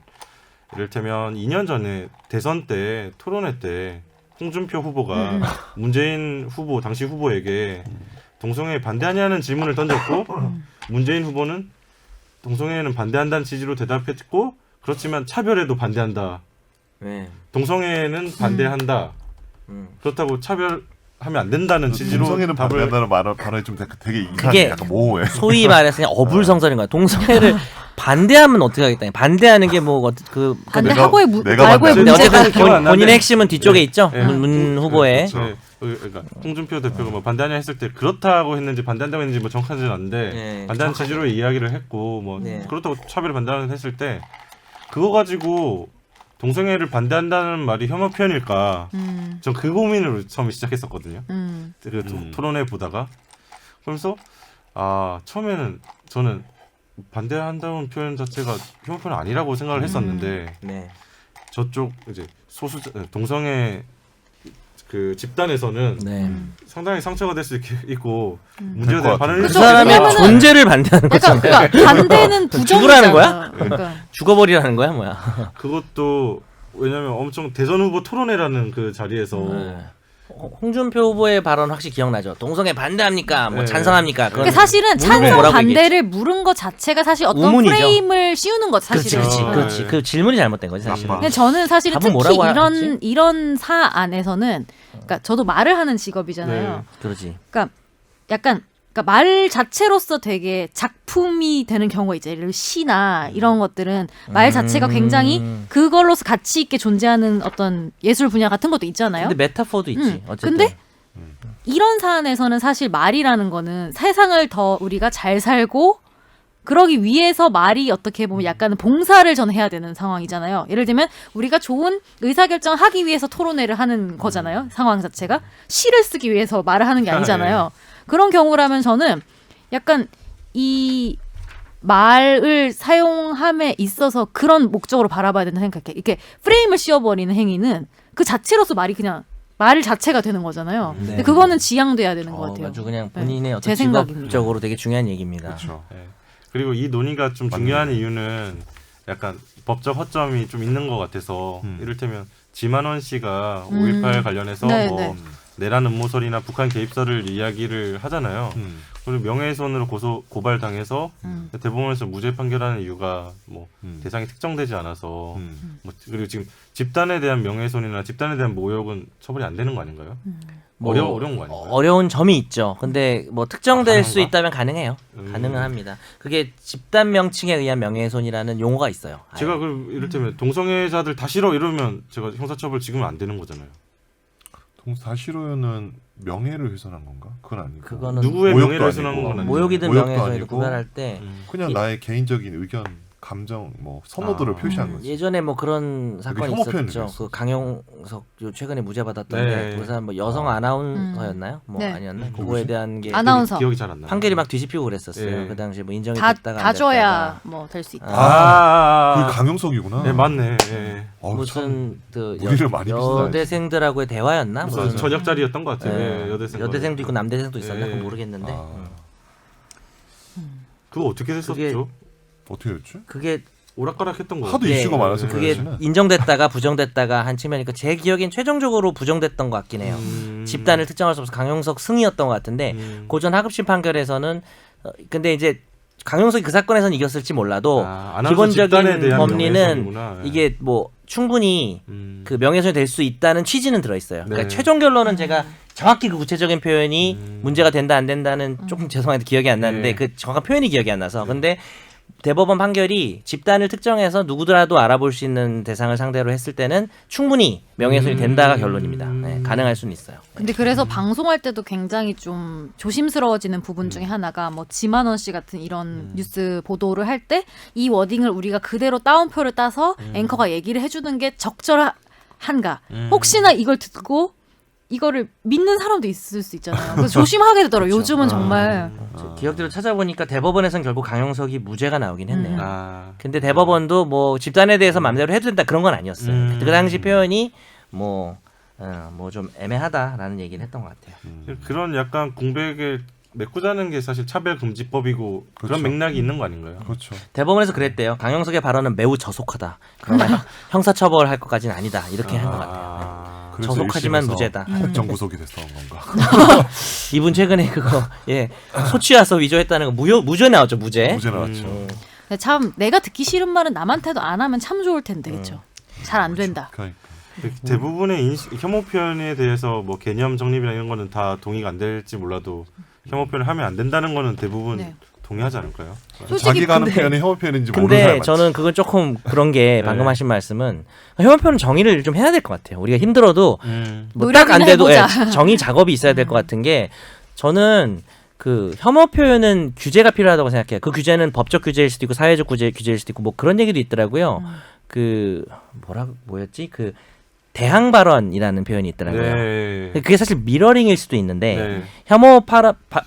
이를테면 2년 전에 대선 때 토론회 때 홍준표 후보가 문재인 후보 당시 후보에게 동성애에 반대하냐는 질문을 던졌고 문재인 후보는 동성애에는 반대한다는 취지로 대답했고 그렇지만 차별에도 반대한다. 네. 동성애는 반대한다. 그렇다고 차별하면 안 된다는 취지로 동성애는 답을 반대한다는 발언이 좀 되게 그게 이상해. 약간 모호해. 소위 말해서 그냥 어불성설인 거야. 동성애를 반대하면 어떻게 하겠다. 반대하는 게 뭐 그 반대하고의 내가 말고의 근데 문제가 어쨌든 기억 안 나는데. 본인의 핵심은 뒤쪽에 있죠. 네. 문 후보의. 그렇죠. 네, 그러니까 홍준표 대표가 뭐 반대하냐 했을 때 그렇다고 했는지 반대한다고 했는지 뭐 정확하지는 않은데 네, 반대하는 체제로 이야기를 했고 뭐 네. 그렇다고 차별을 반대하는 했을 때 그거 가지고 동성애를 반대한다는 말이 혐오 표현일까? 전 그 고민으로 처음에 시작했었거든요. 그 토론회 보다가 그러면서 처음에는 저는 반대한다는 표현 자체가 혐오 표현 아니라고 생각을 했었는데 네. 저쪽 이제 동성애 그 집단에서는 네. 상당히 상처가 될 수 있고 될 문제가 것 되는 같아요. 반응을 그 그쵸, 사람의 왜냐면은- 존재를 반대하는 거잖아요. 그러니까 반대는 부정이잖아. 죽으라는 거야? 그러니까. 죽어버리라는 거야, 뭐야? 그것도 왜냐면 엄청 대선 후보 토론회라는 그 자리에서 네. 홍준표 후보의 발언 확실히 기억나죠. 동성애 반대합니까? 뭐 네. 찬성합니까? 그건 그러니까 사실은 물어보고 찬성 뭐라고 반대를 물은 것 자체가 사실 어떤 우문이죠. 프레임을 씌우는 것 사실은. 그렇지, 네. 그렇지. 그 질문이 잘못된 거지 사실은. 나빠. 근데 저는 사실은 답은 특히 뭐라고 하지? 이런 사안에서는 그러니까 저도 말을 하는 직업이잖아요. 네. 그러지. 그러니까 약간 그러니까 말 자체로서 되게 작품이 되는 경우가 있죠. 예를 들어 시나 이런 것들은 말 자체가 굉장히 그걸로서 가치 있게 존재하는 어떤 예술 분야 같은 것도 있잖아요. 근데 메타포도 있지. 어쨌든. 근데 이런 사안에서는 사실 말이라는 거는 세상을 더 우리가 잘 살고 그러기 위해서 말이 어떻게 보면 약간은 봉사를 전 해야 되는 상황이잖아요. 예를 들면 우리가 좋은 의사결정을 하기 위해서 토론회를 하는 거잖아요. 상황 자체가. 시를 쓰기 위해서 말을 하는 게 아니잖아요. 그런 경우라면 저는 약간 이 말을 사용함에 있어서 그런 목적으로 바라봐야 된다 생각해. 이렇게 프레임을 씌워버리는 행위는 그 자체로서 말이 그냥 말 자체가 되는 거잖아요. 네. 근데 그거는 지양돼야 되는 것 같아요. 아주 그냥 네. 본인의 어떤 제 생각입니다. 직업적으로 되게 중요한 얘기입니다. 그렇죠. 예. 그리고 이 논의가 좀 중요한 이유는 약간 법적 허점이 좀 있는 것 같아서 이를테면 지만원 씨가 5.18 관련해서 네, 뭐 네. 내란 음모설이나 북한 개입설을 이야기를 하잖아요. 그리고 명예훼손으로 고발당해서 대법원에서 무죄 판결하는 이유가 뭐 대상이 특정되지 않아서 뭐 그리고 지금 집단에 대한 명예훼손이나 집단에 대한 모욕은 처벌이 안 되는 거 아닌가요? 뭐 어려운 거 아닌가요? 어려운 점이 있죠. 근데 뭐 특정될 가능한가? 수 있다면 가능해요. 가능은 합니다. 그게 집단 명칭에 의한 명예훼손이라는 용어가 있어요. 아예. 제가 그 이를테면 동성애자들 다 싫어 이러면 제가 형사처벌 지금은 안 되는 거잖아요. 다시로는 명예를 훼손한 건가? 그건 아니고. 그거는 누구의 모욕도 명예를 훼손한 아니고. 건 아니죠. 모욕이든 모욕도 명예훼손이든 아니고. 구별할 때 그냥 나의 개인적인 의견, 감정, 뭐 선호도를 표시한 거지. 예전에 뭐 그런 사건이 혐오 표현이 있었죠. 됐어. 그 강용석 요 최근에 무죄 받았던데 네. 그 사람 뭐 여성 아나운서였나요? 뭐 네. 아니었나? 그거에 대한 게 아나운서. 기억이 잘 안 나요. 판결이 막 뒤집히고 그랬었어요. 예. 그 당시에 뭐 인정이 다 됐다가 안 줘야 됐다가. 뭐 될 수 있다. 그 강용석이구나. 네 맞네. 예. 어우, 참 무슨 그 무리를 많이 여대생들하고의 대화였나? 무슨 무슨 저녁자리였던 것 같아요. 예. 예, 여대생. 여대생도 있고 남대생도 있었나? 예. 그건 모르겠는데 그거 어떻게 됐었죠? 어떻게 됐지? 그게 오락가락했던 거. 하도 예, 이슈가 많아서 그게 그래야지는. 인정됐다가 부정됐다가 한 측면이니까 제 기억엔 최종적으로 부정됐던 것 같긴 해요. 집단을 특정할 수 없어서 강용석 승이었던 것 같은데 고전 하급심 판결에서는 근데 이제 강용석이 그 사건에서는 이겼을지 몰라도 아나운서 집단에 기본적인 대한 법리는 명예훼손이구나. 예. 이게 뭐 충분히 그 명예훼손이 될 수 있다는 취지는 들어있어요. 그러니까 네. 최종 결론은 제가 정확히 그 구체적인 표현이 문제가 된다 안 된다는 조금 죄송한데 기억이 안 나는데 네. 그 정확한 표현이 기억이 안 나서 근데 대법원 판결이 집단을 특정해서 누구더라도 알아볼 수 있는 대상을 상대로 했을 때는 충분히 명예훼손이 된다가 결론입니다. 네, 가능할 수는 있어요. 근데 그래서 방송할 때도 굉장히 좀 조심스러워지는 부분 중에 하나가 뭐 지만원 씨 같은 이런 뉴스 보도를 할 때 이 워딩을 우리가 그대로 따옴표를 따서 앵커가 얘기를 해주는 게 적절한가? 혹시나 이걸 듣고 이거를 믿는 사람도 있을 수 있잖아요. 그래서 조심하게 되더라고요. 요즘은 정말. 기억대로 찾아보니까 대법원에서는 결국 강용석이 무죄가 나오긴 했네요. 아, 근데 대법원도 뭐 집단에 대해서 마음대로 해도 된다 그런 건 아니었어요. 그 당시 표현이 뭐 좀 애매하다라는 얘기를 했던 것 같아요. 그런 약간 공백을 메꾸자는 게 사실 차별금지법이고 그런 그렇죠. 맥락이 있는 거 아닌가요? 그렇죠. 대법원에서 그랬대요. 강용석의 발언은 매우 저속하다. 그러나 형사처벌할 것까지는 아니다. 이렇게 한 것 같아요. 그래서 저속하지만 1심에서 무죄다. 법정 구속이 됐던 건가? 이분 최근에 그거 소취와서 위조했다는 거 무죄 나왔죠. 무죄. 무죄 나왔죠. 근데 참 내가 듣기 싫은 말은 남한테도 안 하면 참 좋을 텐데 그렇죠. 잘 안 된다. 그러니까. 대부분의 혐오 표현에 대해서 뭐 개념 정립이나 이런 거는 다 동의가 안 될지 몰라도 혐오 표현을 하면 안 된다는 거는 대부분 네. 동의하지 않을까요? 솔직히 자기가 하는 근데- 표현이 혐오 표현인지 모르는 사람 근데 많지. 저는 그건 조금 그런 게 방금 네. 하신 말씀은 혐오 표현 정의를 좀 해야 될 것 같아요. 우리가 힘들어도 뭐 딱 노력이나 안 돼도 해보자. 정의 작업이 있어야 될 것 같은 게 저는 그 혐오 표현은 규제가 필요하다고 생각해요. 그 규제는 법적 규제일 수도 있고 사회적 규제일 수도 있고 뭐 그런 얘기도 있더라고요. 그 뭐였지? 그 대항 발언이라는 표현이 있더라고요. 네. 그게 사실 미러링일 수도 있는데 네. 혐오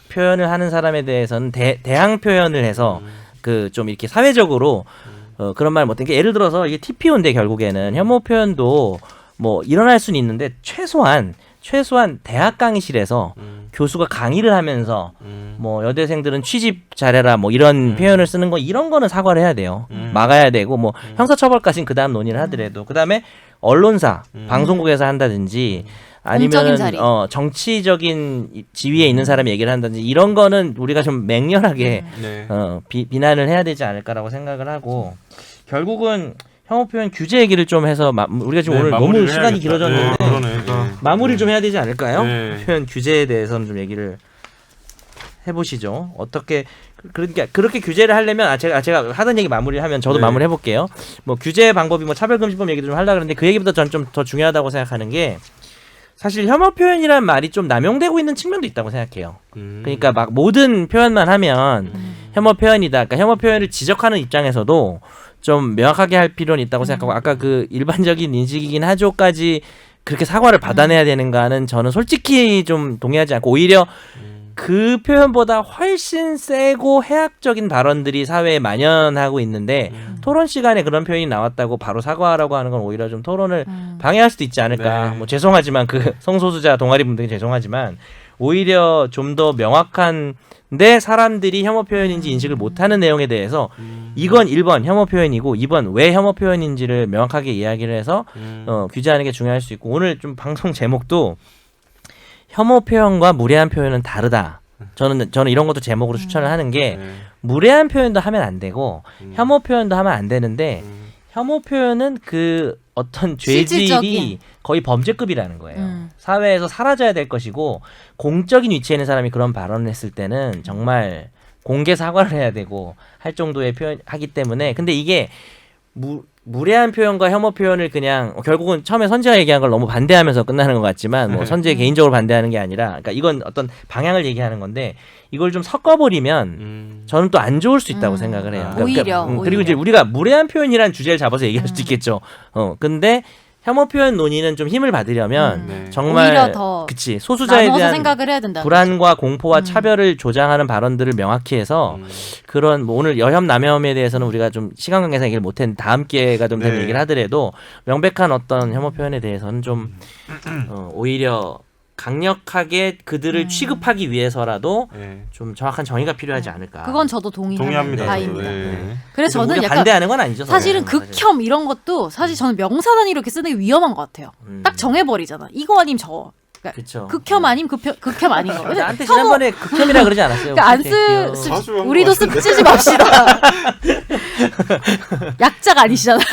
표현을 하는 사람에 대해서는 대항 표현을 해서 그 좀 이렇게 사회적으로 그런 말 못한 게 예를 들어서 이게 TPO인데 결국에는 혐오 표현도 뭐 일어날 수는 있는데 최소한 대학 강의실에서 교수가 강의를 하면서 뭐 여대생들은 취집 잘해라 뭐 이런 표현을 쓰는 거 이런 거는 사과를 해야 돼요. 막아야 되고 뭐 형사처벌까지는 그다음 논의를 하더라도 그다음에 언론사 방송국에서 한다든지 공적인 아니면 자리. 정치적인 지위에 있는 사람이 얘기를 한다든지 이런 거는 우리가 좀 맹렬하게 네. 비난을 해야 되지 않을까라고 생각을 하고 결국은 혐오 표현 규제 얘기를 좀 해서 우리가 지금 오늘 너무 마무리를 시간이 해야겠다. 길어졌는데 네, 그러네. 그러니까 마무리를 좀 해야 되지 않을까요? 네. 표현 규제에 대해서는 좀 얘기를 해보시죠. 어떻게 그러니까 그렇게 규제를 하려면 제가 하던 얘기 마무리하면 저도 네. 마무리해 볼게요. 뭐 규제 방법이 뭐 차별금지법 얘기도 좀 하려고 그러는데 그 얘기보다 전 좀 더 중요하다고 생각하는 게 사실 혐오 표현이란 말이 좀 남용되고 있는 측면도 있다고 생각해요. 그러니까 막 모든 표현만 하면 혐오 표현이다. 그러니까 혐오 표현을 지적하는 입장에서도 좀 명확하게 할 필요는 있다고 생각하고 아까 그 일반적인 인식이긴 하죠까지 그렇게 사과를 받아내야 되는가는 저는 솔직히 좀 동의하지 않고 오히려 그 표현보다 훨씬 세고 해악적인 발언들이 사회에 만연하고 있는데 토론 시간에 그런 표현이 나왔다고 바로 사과하라고 하는 건 오히려 좀 토론을 방해할 수도 있지 않을까. 네. 뭐 죄송하지만 그 성소수자 동아리 분들이 죄송하지만 오히려 좀 더 명확한데 사람들이 혐오 표현인지 인식을 못하는 내용에 대해서 이건 1번 혐오 표현이고 2번 왜 혐오 표현인지를 명확하게 이야기를 해서 규제하는 게 중요할 수 있고 오늘 좀 방송 제목도 혐오 표현과 무례한 표현은 다르다. 저는 이런 것도 제목으로 추천을 하는 게 무례한 표현도 하면 안 되고 혐오 표현도 하면 안 되는데 혐오 표현은 그 어떤 죄질이 실질적인. 거의 범죄급이라는 거예요. 사회에서 사라져야 될 것이고 공적인 위치에 있는 사람이 그런 발언을 했을 때는 정말 공개 사과를 해야 되고 할 정도의 표현하기 때문에 근데 이게 무례한 표현과 혐오 표현을 그냥 결국은 처음에 선재가 얘기한 걸 너무 반대하면서 끝나는 것 같지만 뭐 선재 개인적으로 반대하는 게 아니라 그러니까 이건 어떤 방향을 얘기하는 건데 이걸 좀 섞어버리면 저는 또 안 좋을 수 있다고 생각을 해요. 오히려. 그리고 이제 우리가 무례한 표현이라는 주제를 잡아서 얘기할 수도 있겠죠. 근데 혐오 표현 논의는 좀 힘을 받으려면 네. 정말 오히려 더 그치 소수자에 나눠서 대한 생각을 해야 된다. 불안과 공포와 차별을 조장하는 발언들을 명확히 해서 그런 뭐 오늘 여혐 남혐에 대해서는 우리가 좀 시간 관계상 얘기를 못했는데 다음 기회가 좀 되면 네. 얘기를 하더라도 명백한 어떤 혐오 표현에 대해서는 좀 오히려 강력하게 그들을 취급하기 위해서라도 네. 좀 정확한 정의가 필요하지 않을까. 그건 저도 동의하는 동의합니다. 바입니다. 네. 그래서 저는 우리가 약간 반대하는 건 아니죠. 사실은 서로. 극혐 이런 것도 사실 저는 명사 단위로 이렇게 쓰는 게 위험한 것 같아요. 딱 정해버리잖아. 이거 아니면 저거. 그러니까 그쵸. 극혐 아니면 극혐 아닌 거. 나한테 지난번에 극혐이라 그러지 않았어요? 그러니까 귀여워. 자주 한것 우리도 같은데. 쓰지 맙시다. 약자가 아니시잖아요.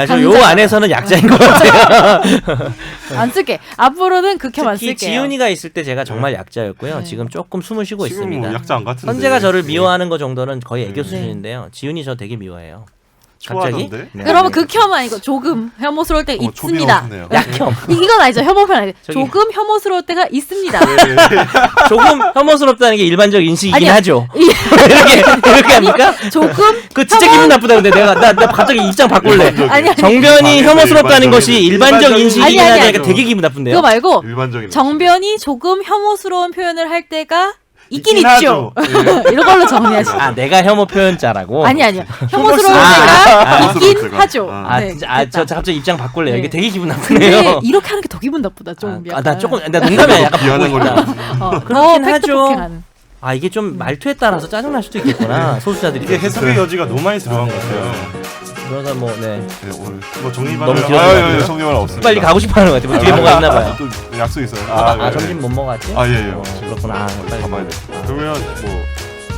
저 요 안에서는 약자인 것 같아요. 안 쓸게. 앞으로는 극혐 안 특히 쓸게요. 지훈이가 있을 때 제가 정말 약자였고요. 네. 지금 조금 숨을 쉬고 지금 있습니다. 뭐 약자 안 같은데. 선재가 저를 미워하는 거 정도는 거의 애교 네. 수준인데요. 지훈이 저 되게 미워해요. 갑자기? 좋아하던데? 네. 그러면 극혐 아니고 조금 혐오스러울 때가 있습니다. 초비가 약혐. 이건 아니죠. 혐오편 아니죠. 저기- 조금 혐오스러울 때가 있습니다. 조금 혐오스럽다는 게 일반적 인식이긴 아니야. 하죠. 이- 이렇게 합니까? 조금 그 진짜 기분 나쁘다. 근데 나 갑자기 입장 바꿀래. 아니야. 정변이 일반적인, 혐오스럽다는 것이 일반적 일반적인 인식이긴 아니, 아니, 하니까 아니. 되게 기분 나쁜데요. 그거 말고 일반적인. 정변이 조금 혐오스러운 표현을 할 때가 있긴 있긴 있죠. 하죠. 이런 걸로 정리하시죠. 아 내가 혐오 표현자라고? 아니요. 혐오스러울 아, 때가 있긴 혐오스러울 때가. 하죠. 아 네, 진짜 저 됐다. 갑자기 입장 바꿀래요. 네. 이게 되게 기분 근데 나쁘네요. 이렇게 하는 게 더 기분 나쁘다. 좀 약간. 나 조금 나 농담이야. 약간 비하는 바꾸고 거죠. 있다. 더 그렇긴 팩트 하죠. 폭행하는. 아 이게 좀 말투에 따라서 짜증날 수도 있겠구나. 소수자들이 이게 해석의 여지가 너무 많이 들어간 것 같아요. 그래서 뭐 네. 네, 오늘 뭐 정리만 너무 하면- 길어서 정리만 없습니다. 빨리 가고 싶어하는 것 같아. 뭐 뒤에 뭐가 있나 봐요. 또 약속 있어요. 아 점심 못 먹었지? 아, 예, 예. 그렇구나. 아, 빨리 가봐야 가야 돼. 그러면 뭐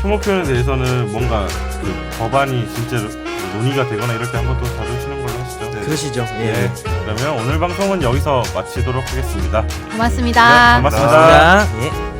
혐오 표현에 대해서는 뭔가 그 법안이 실제로 논의가 되거나 이럴 때 한번 또 다루시는 걸로 하시죠. 네. 그러시죠. 예. 네. 그러면 오늘 방송은 여기서 마치도록 하겠습니다. 고맙습니다. 네, 고맙습니다. 고맙습니다. 예.